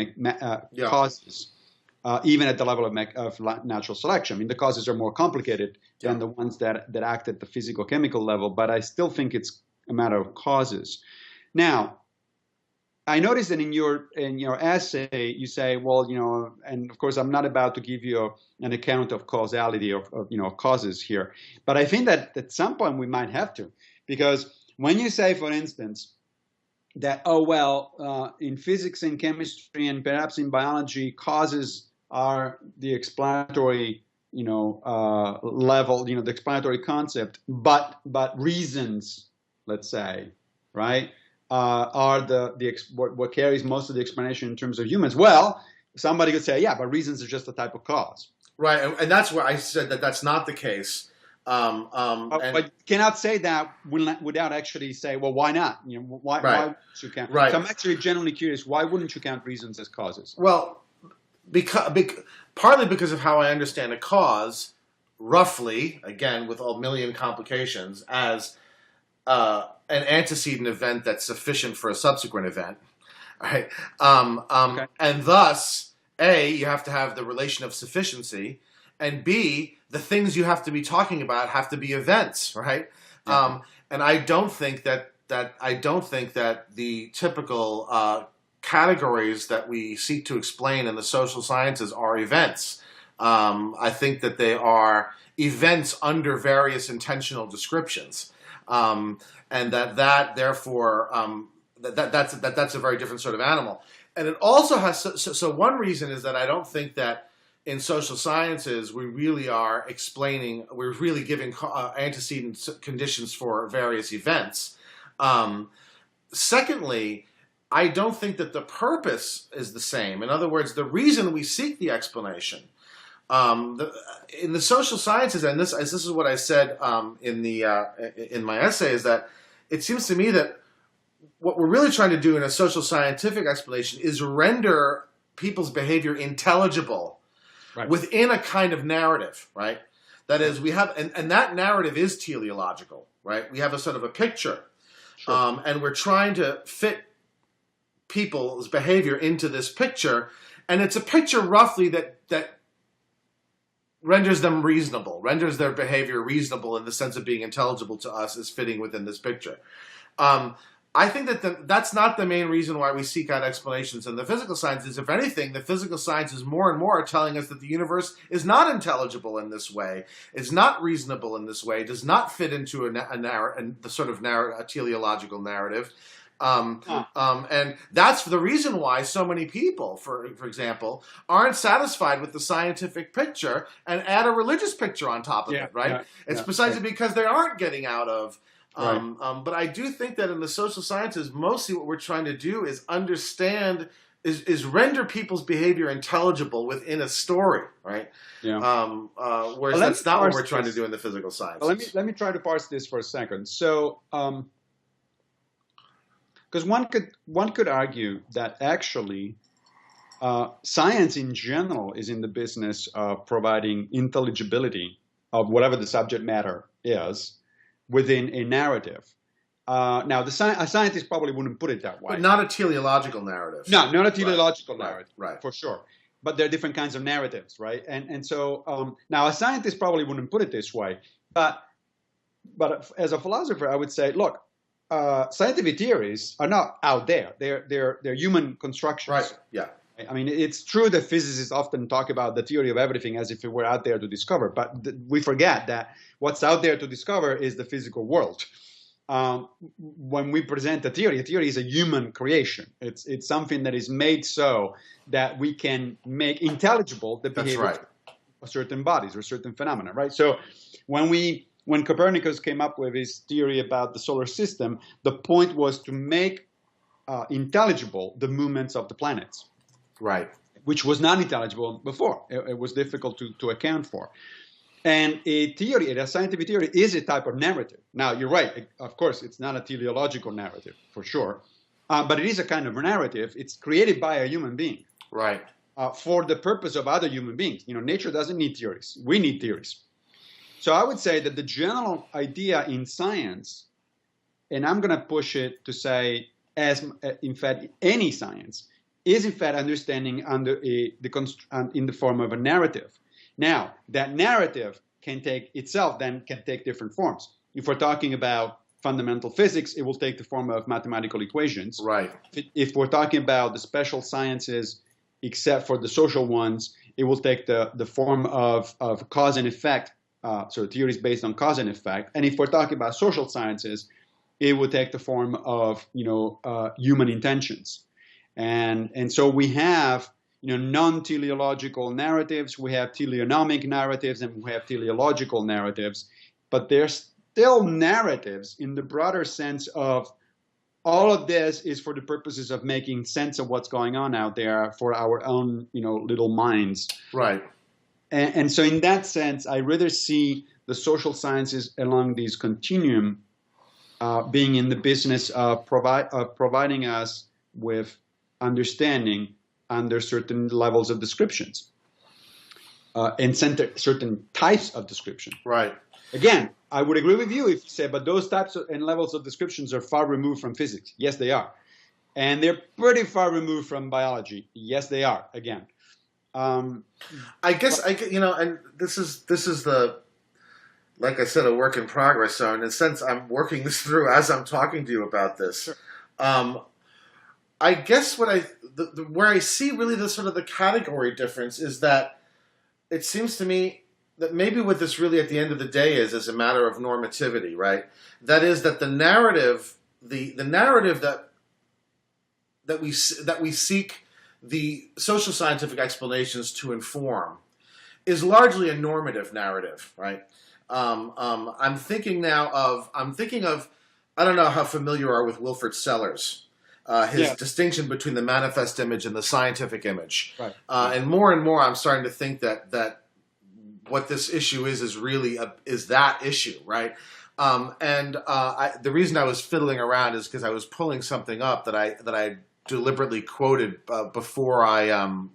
causes, even at the level of natural selection. I mean, the causes are more complicated than the ones that act at the physical-chemical level, but I still think it's a matter of causes. Now, I noticed that in your essay you say, well, and of course I'm not about to give you an account of causality of causes here, but I think that at some point we might have to, because when you say, for instance, that in physics and chemistry and perhaps in biology, causes are the explanatory level, the explanatory concept, but reasons, let's say, right, are what carries most of the explanation in terms of humans. Well, somebody could say, yeah, but reasons are just a type of cause. Right, and that's where I said that that's not the case. But you cannot say that without actually say, well, why not? Why wouldn't you count? Right. So I'm actually genuinely curious, why wouldn't you count reasons as causes? Well, partly because of how I understand a cause, roughly, again, with a million complications, as an antecedent event that's sufficient for a subsequent event, right? Okay. And thus, A, you have to have the relation of sufficiency, and B, the things you have to be talking about have to be events, right? Yeah. And I don't think that the typical categories that we seek to explain in the social sciences are events. I think that they are events under various intentional descriptions. And that therefore that's a very different sort of animal. And it also has so one reason is that I don't think that in social sciences we're really giving antecedent conditions for various events. Secondly, I don't think that the purpose is the same. In other words, the reason we seek the explanation in the social sciences, and this is what I said in my essay, is that it seems to me that what we're really trying to do in a social scientific explanation is render people's behavior intelligible within a kind of narrative, right? That is, we have, and that narrative is teleological, right? We have a sort of a picture, and we're trying to fit people's behavior into this picture, and it's a picture roughly that renders them reasonable, renders their behavior reasonable in the sense of being intelligible to us as fitting within this picture. I think that that's not the main reason why we seek out explanations in the physical sciences. If anything, the physical sciences more and more are telling us that the universe is not intelligible in this way, is not reasonable in this way, does not fit into a teleological narrative. And that's the reason why so many people, for example, aren't satisfied with the scientific picture and add a religious picture on top of it, right? It's precisely because they aren't getting out of. But I do think that in the social sciences, mostly what we're trying to do is understand, is render people's behavior intelligible within a story, right? Yeah. Whereas that's not what we're trying to do in the physical sciences. Well, let me try to parse this for a second. So, because one could argue that actually science in general is in the business of providing intelligibility of whatever the subject matter is within a narrative. Now, a scientist probably wouldn't put it that way. But not a teleological narrative. No, not a teleological narrative, right, for sure. but there are different kinds of narratives, right? And so now a scientist probably wouldn't put it this way, but as a philosopher, I would say, look, scientific theories are not out there. They're human constructions. Right. Yeah. I mean, it's true that physicists often talk about the theory of everything as if it were out there to discover, but we forget that what's out there to discover is the physical world. When we present a theory is a human creation. It's something that is made so that we can make intelligible the behavior of certain bodies or certain phenomena, right? So when Copernicus came up with his theory about the solar system, the point was to make intelligible the movements of the planets. Right. Which was not intelligible before. It was difficult to account for. And a scientific theory is a type of narrative. Now, you're right. Of course, it's not a teleological narrative, for sure. But it is a kind of narrative. It's created by a human being. Right. For the purpose of other human beings. Nature doesn't need theories. We need theories. So I would say that the general idea in science, and I'm going to push it to say, as in fact, any science, is in fact understanding in the form of a narrative. Now, that narrative can take different forms. If we're talking about fundamental physics, it will take the form of mathematical equations. Right. If we're talking about the special sciences, except for the social ones, it will take the form of cause and effect, so theories based on cause and effect. And if we're talking about social sciences, it would take the form of human intentions. And so we have non-teleological narratives, we have teleonomic narratives, and we have teleological narratives, but they're still narratives in the broader sense of all of this is for the purposes of making sense of what's going on out there for our own little minds. Right. And so in that sense, I rather see the social sciences along this continuum being in the business of providing us with understanding under certain levels of descriptions and certain types of description. Right. Again, I would agree with you if you say, but those types and levels of descriptions are far removed from physics. Yes, they are. And they're pretty far removed from biology. Yes, they are, again. I guess, and this is like I said, a work in progress. So in a sense, I'm working this through as I'm talking to you about this. Sure. I guess where I see really the category difference is that it seems to me that maybe what this really at the end of the day is a matter of normativity, right? That is that the narrative that we seek the social scientific explanations to inform is largely a normative narrative, right? I'm thinking of I don't know how familiar you are with Wilfrid Sellars. His distinction between the manifest image and the scientific image. Right. And more I'm starting to think that what this issue is really is that issue, right? The reason I was fiddling around is because I was pulling something up that I deliberately quoted before I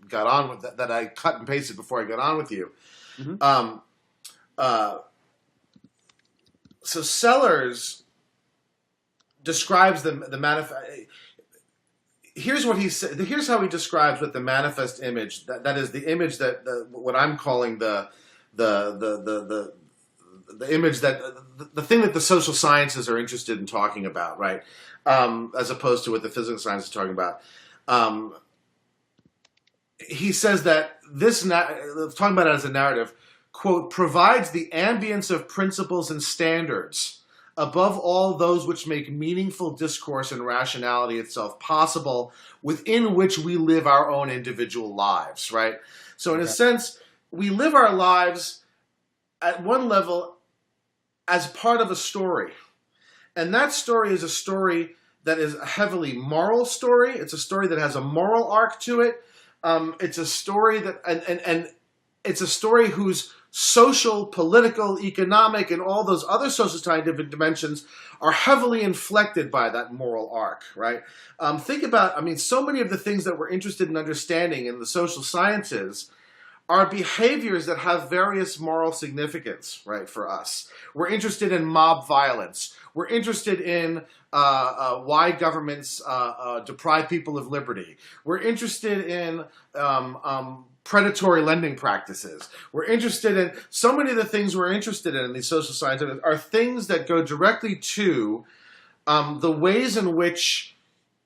got on with that I cut and pasted before I got on with you. Mm-hmm. So Sellars describes the manifest. Here's what he said. Here's how he describes what the manifest image that is the image that what I'm calling the image that the thing that the social sciences are interested in talking about, right? As opposed to what the physical sciences are talking about. He says that talking about it as a narrative, quote, provides the ambience of principles and standards above all those which make meaningful discourse and rationality itself possible, within which we live our own individual lives, right? So in a sense, we live our lives at one level as part of a story. And that story is a story that is a heavily moral story. It's a story that has a moral arc to it. It's a story that, and it's a story whose social, political, economic, and all those other social scientific dimensions are heavily inflected by that moral arc, right? Think about, so many of the things that we're interested in understanding in the social sciences are behaviors that have various moral significance, right, for us. We're interested in mob violence. We're interested in why governments deprive people of liberty. We're interested in predatory lending practices. We're interested in so many of the things we're interested in these social sciences are things that go directly to the ways in which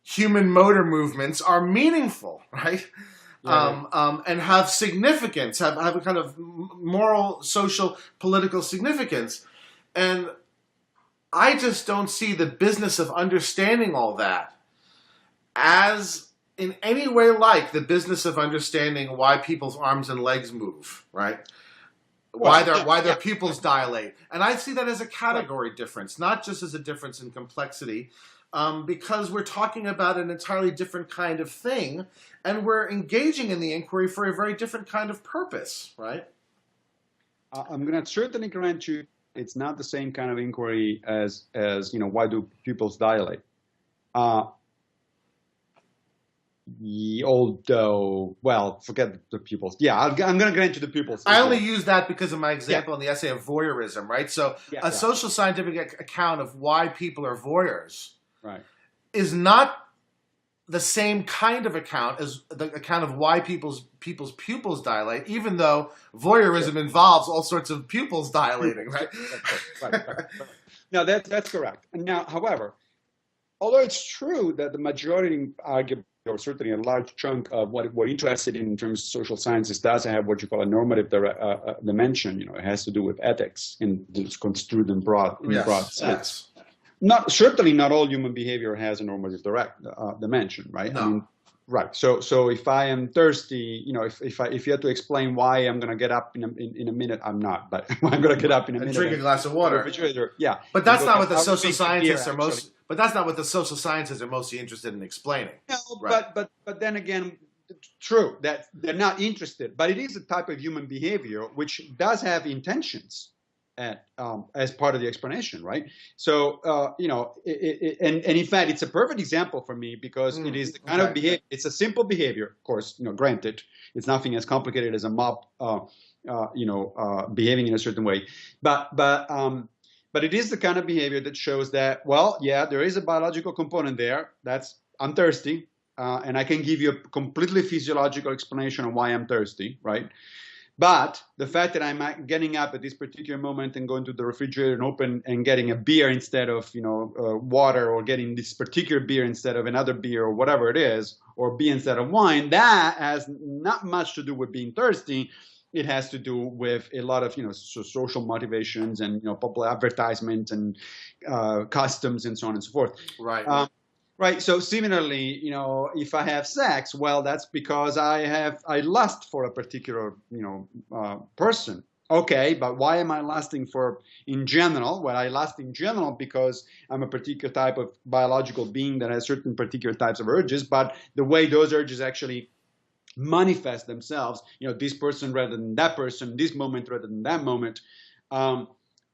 human motor movements are meaningful, right? And have significance, have a kind of moral, social, political significance. And I just don't see the business of understanding all that as in any way like the business of understanding why people's arms and legs move, right? Why their pupils dilate. And I see that as a category difference, not just as a difference in complexity, because we're talking about an entirely different kind of thing, and we're engaging in the inquiry for a very different kind of purpose, right? I'm going to certainly grant you it's not the same kind of inquiry as why do pupils dilate? Although, well, forget the pupils. Yeah, I'm going to grant you the pupils. I only use that because of my example in the essay of voyeurism, right? So a social scientific account of why people are voyeurs is not the same kind of account as the account of why people's pupils dilate, even though voyeurism involves all sorts of pupils dilating, right? Right. No, that's correct. And now, however, although it's true that the majority, arguably, or certainly a large chunk of what we're interested in terms of social sciences does have what you call a normative dimension. It has to do with ethics and it's construed in broad sense. Yes. Certainly not all human behavior has a normative dimension, right? No. I mean, right. So if I am thirsty, if you had to explain why I'm going to get up in a minute, I'm not, but I'm going to get up in a minute. Drink a glass of water. Yeah. But that's not what the social scientists are most. But that's not what the social sciences are mostly interested in explaining. No, right? but then again, true that they're not interested. But it is a type of human behavior which does have intentions as part of the explanation, right? So and in fact, it's a perfect example for me because it is the kind of behavior. It's a simple behavior, of course. Granted, it's nothing as complicated as a mob, behaving in a certain way, but it is the kind of behavior that shows that, well, yeah, there is a biological component there. I'm thirsty, and I can give you a completely physiological explanation on why I'm thirsty, right? But the fact that I'm getting up at this particular moment and going to the refrigerator and getting a beer instead of water, or getting this particular beer instead of another beer, or whatever it is, or beer instead of wine, that has not much to do with being thirsty. It has to do with a lot of social motivations and popular advertisement and customs and so on and so forth. Right. Right. So similarly, if I have sex, well, that's because I lust for a particular person. Okay, but why am I lusting in general? Well, I lust in general because I'm a particular type of biological being that has certain particular types of urges. But the way those urges actually manifest themselves, this person rather than that person, this moment rather than that moment,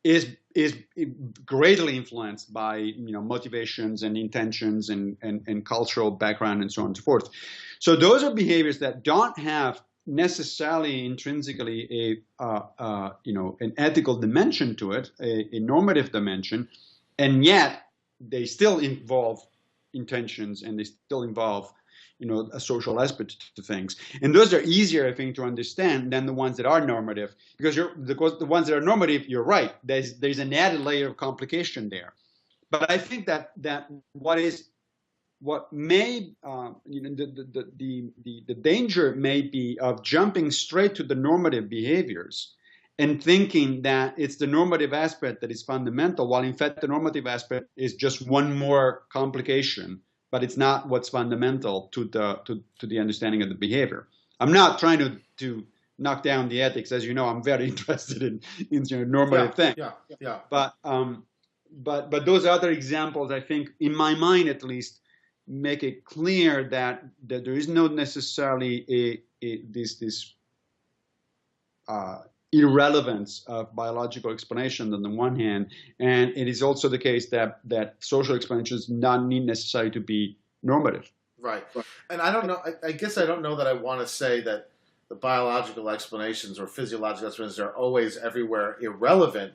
is greatly influenced by motivations and intentions and cultural background and so on and so forth. So those are behaviors that don't have necessarily intrinsically an ethical dimension to it, a normative dimension, and yet they still involve intentions and they still involve a social aspect to things. And those are easier, I think, to understand than the ones that are normative, because the ones that are normative, you're right, there's an added layer of complication there. But I think that what may the danger may be of jumping straight to the normative behaviors and thinking that it's the normative aspect that is fundamental, while in fact the normative aspect is just one more complication, but it's not what's fundamental to the understanding of the behavior. I'm not trying to knock down the ethics, as you know. I'm very interested in normative things. Yeah. But those other examples, I think, in my mind at least, make it clear that there is not necessarily this irrelevance of biological explanation on the one hand, and it is also the case that social explanations not need necessarily to be normative. Right. And I don't know, I guess I don't know that I want to say that the the biological explanations or physiological explanations are always everywhere irrelevant.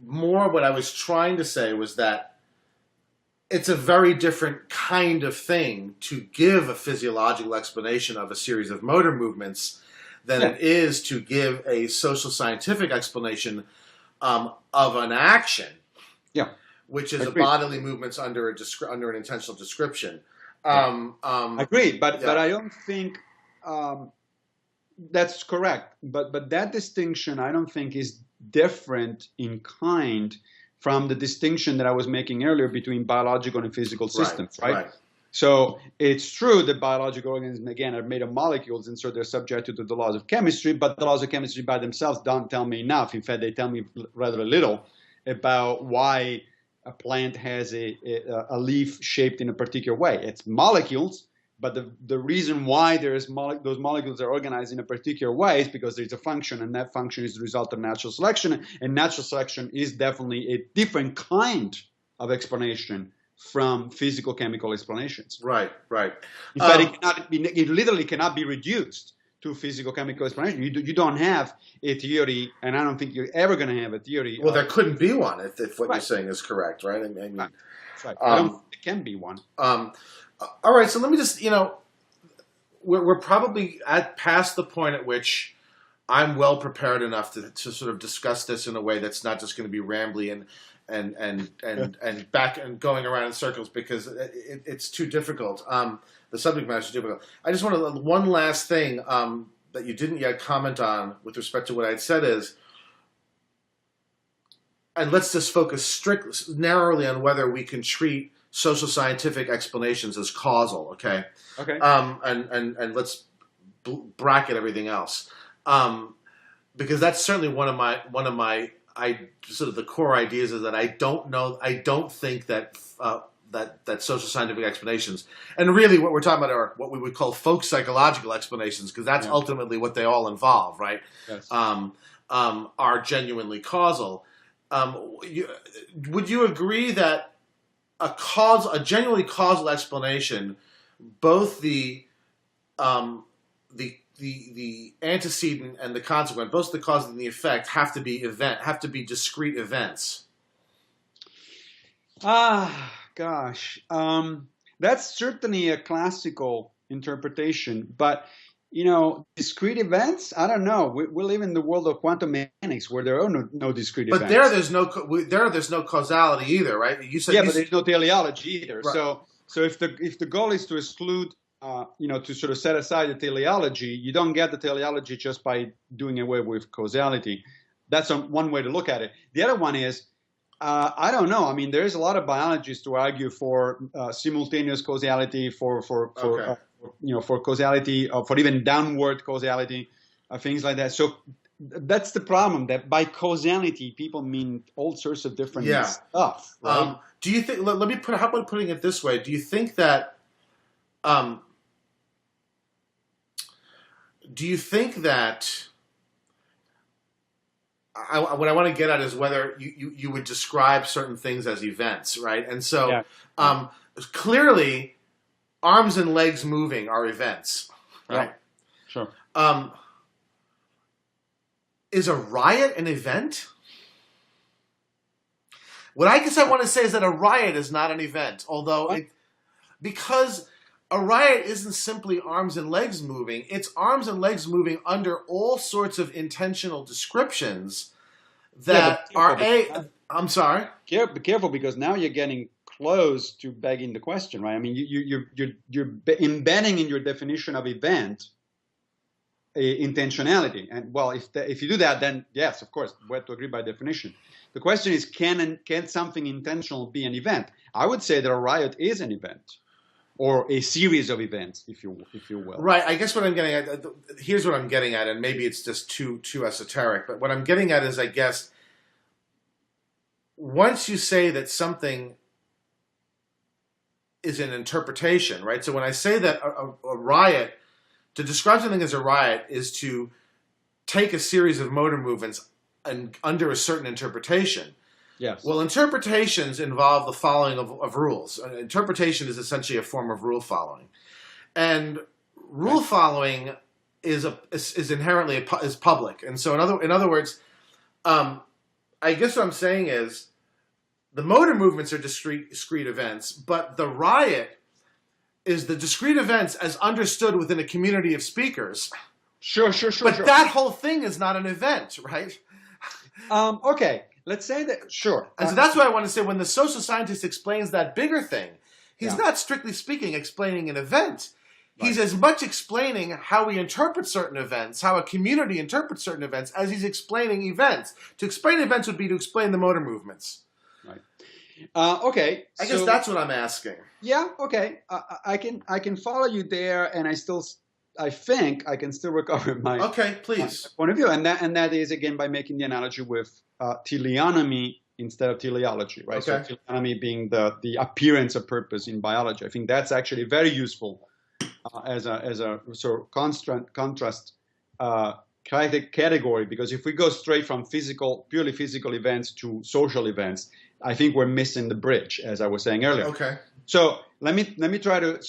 More what I was trying to say was that it's a very different kind of thing to give a physiological explanation of a series of motor movements than it is to give a social scientific explanation of an action, which is a bodily movements under an intentional description. Agreed, but I don't think that's correct. But that distinction, I don't think, is different in kind from the distinction that I was making earlier between biological and physical systems, right? So it's true that biological organisms, again, are made of molecules, and so they're subjected to the laws of chemistry, but the laws of chemistry by themselves don't tell me enough. In fact, they tell me rather little about why a plant has a leaf shaped in a particular way. It's molecules, but the reason why those molecules are organized in a particular way is because there's a function, and that function is the result of natural selection. And natural selection is definitely a different kind of explanation from physical chemical explanations. Right. In fact, it literally cannot be reduced to physical chemical explanation. You don't have a theory, and I don't think you're ever going to have a theory. Well, there couldn't be one if what you're saying is correct, right? I mean, That's right. I don't think there can be one. All right, so let me just, we're probably past the point at which I'm well prepared enough to sort of discuss this in a way that's not just going to be rambly and back and going around in circles, because it's too difficult. The subject matter is too difficult. I just want to, one last thing that you didn't yet comment on with respect to what I'd said is, and let's just focus narrowly on whether we can treat social scientific explanations as causal, okay? Okay. And let's bracket everything else, because that's certainly one of my sort of the core ideas is that I don't think that that social scientific explanations, and really what we're talking about are what we would call folk psychological explanations, because that's ultimately what they all involve, right? Yes. Are genuinely causal. Would you agree that a genuinely causal explanation, both the antecedent and the consequent, both the cause and the effect, have to be discrete events? Gosh, that's certainly a classical interpretation, but discrete events, I don't know. We live in the world of quantum mechanics where there are no discrete events. But there's no causality either, right? You said but there's no teleology either. Right. So if the goal is to exclude, to sort of set aside the teleology, you don't get the teleology just by doing away with causality. That's one way to look at it. The other one is, I don't know. I mean, there's a lot of biologists who argue for simultaneous causality, for causality, for even downward causality, things like that. So that's the problem, that by causality, people mean all sorts of different stuff. Right? Do you think, how about putting it this way? Do you think that, what I want to get at is whether you would describe certain things as events, right? And so clearly, arms and legs moving are events, right? Yeah. Sure. Is a riot an event? What I guess I want to say is that a riot is not an event, because a riot isn't simply arms and legs moving. It's arms and legs moving under all sorts of intentional descriptions that I'm sorry? Be careful, because now you're getting close to begging the question, right? I mean, you're embedding in your definition of event intentionality, and well, if you do that, then yes, of course, we have to agree by definition. The question is, can something intentional be an event? I would say that a riot is an event, or a series of events, if you will. Right. I guess what I'm getting at, here's what I'm getting at, and maybe it's just too esoteric, but what I'm getting at is, I guess, once you say that something is an interpretation, right? So when I say that a riot, to describe something as a riot is to take a series of motor movements and under a certain interpretation. Yes. Well, interpretations involve the following of rules. Interpretation is essentially a form of rule following. And rule following is inherently is public, and so in other words, I guess what I'm saying is the motor movements are discrete events, but the riot is the discrete events as understood within a community of speakers. Sure. But that whole thing is not an event, right? Okay, let's say that, sure. And so that's what I want to say. When the social scientist explains that bigger thing, he's Yeah. not strictly speaking explaining an event. He's Right. as much explaining how we interpret certain events, how a community interprets certain events, as he's explaining events. To explain events would be to explain the motor movements. Right. Okay. I guess that's what I'm asking. Yeah. Okay. I can follow you there, and I think I can still recover my Okay, please. point of view, and that is again by making the analogy with teleonomy instead of teleology, right? Okay. So teleonomy being the appearance of purpose in biology. I think that's actually very useful as a sort of contrast category, because if we go straight from purely physical events to social events, I think we're missing the bridge, as I was saying earlier. Okay. So let me try to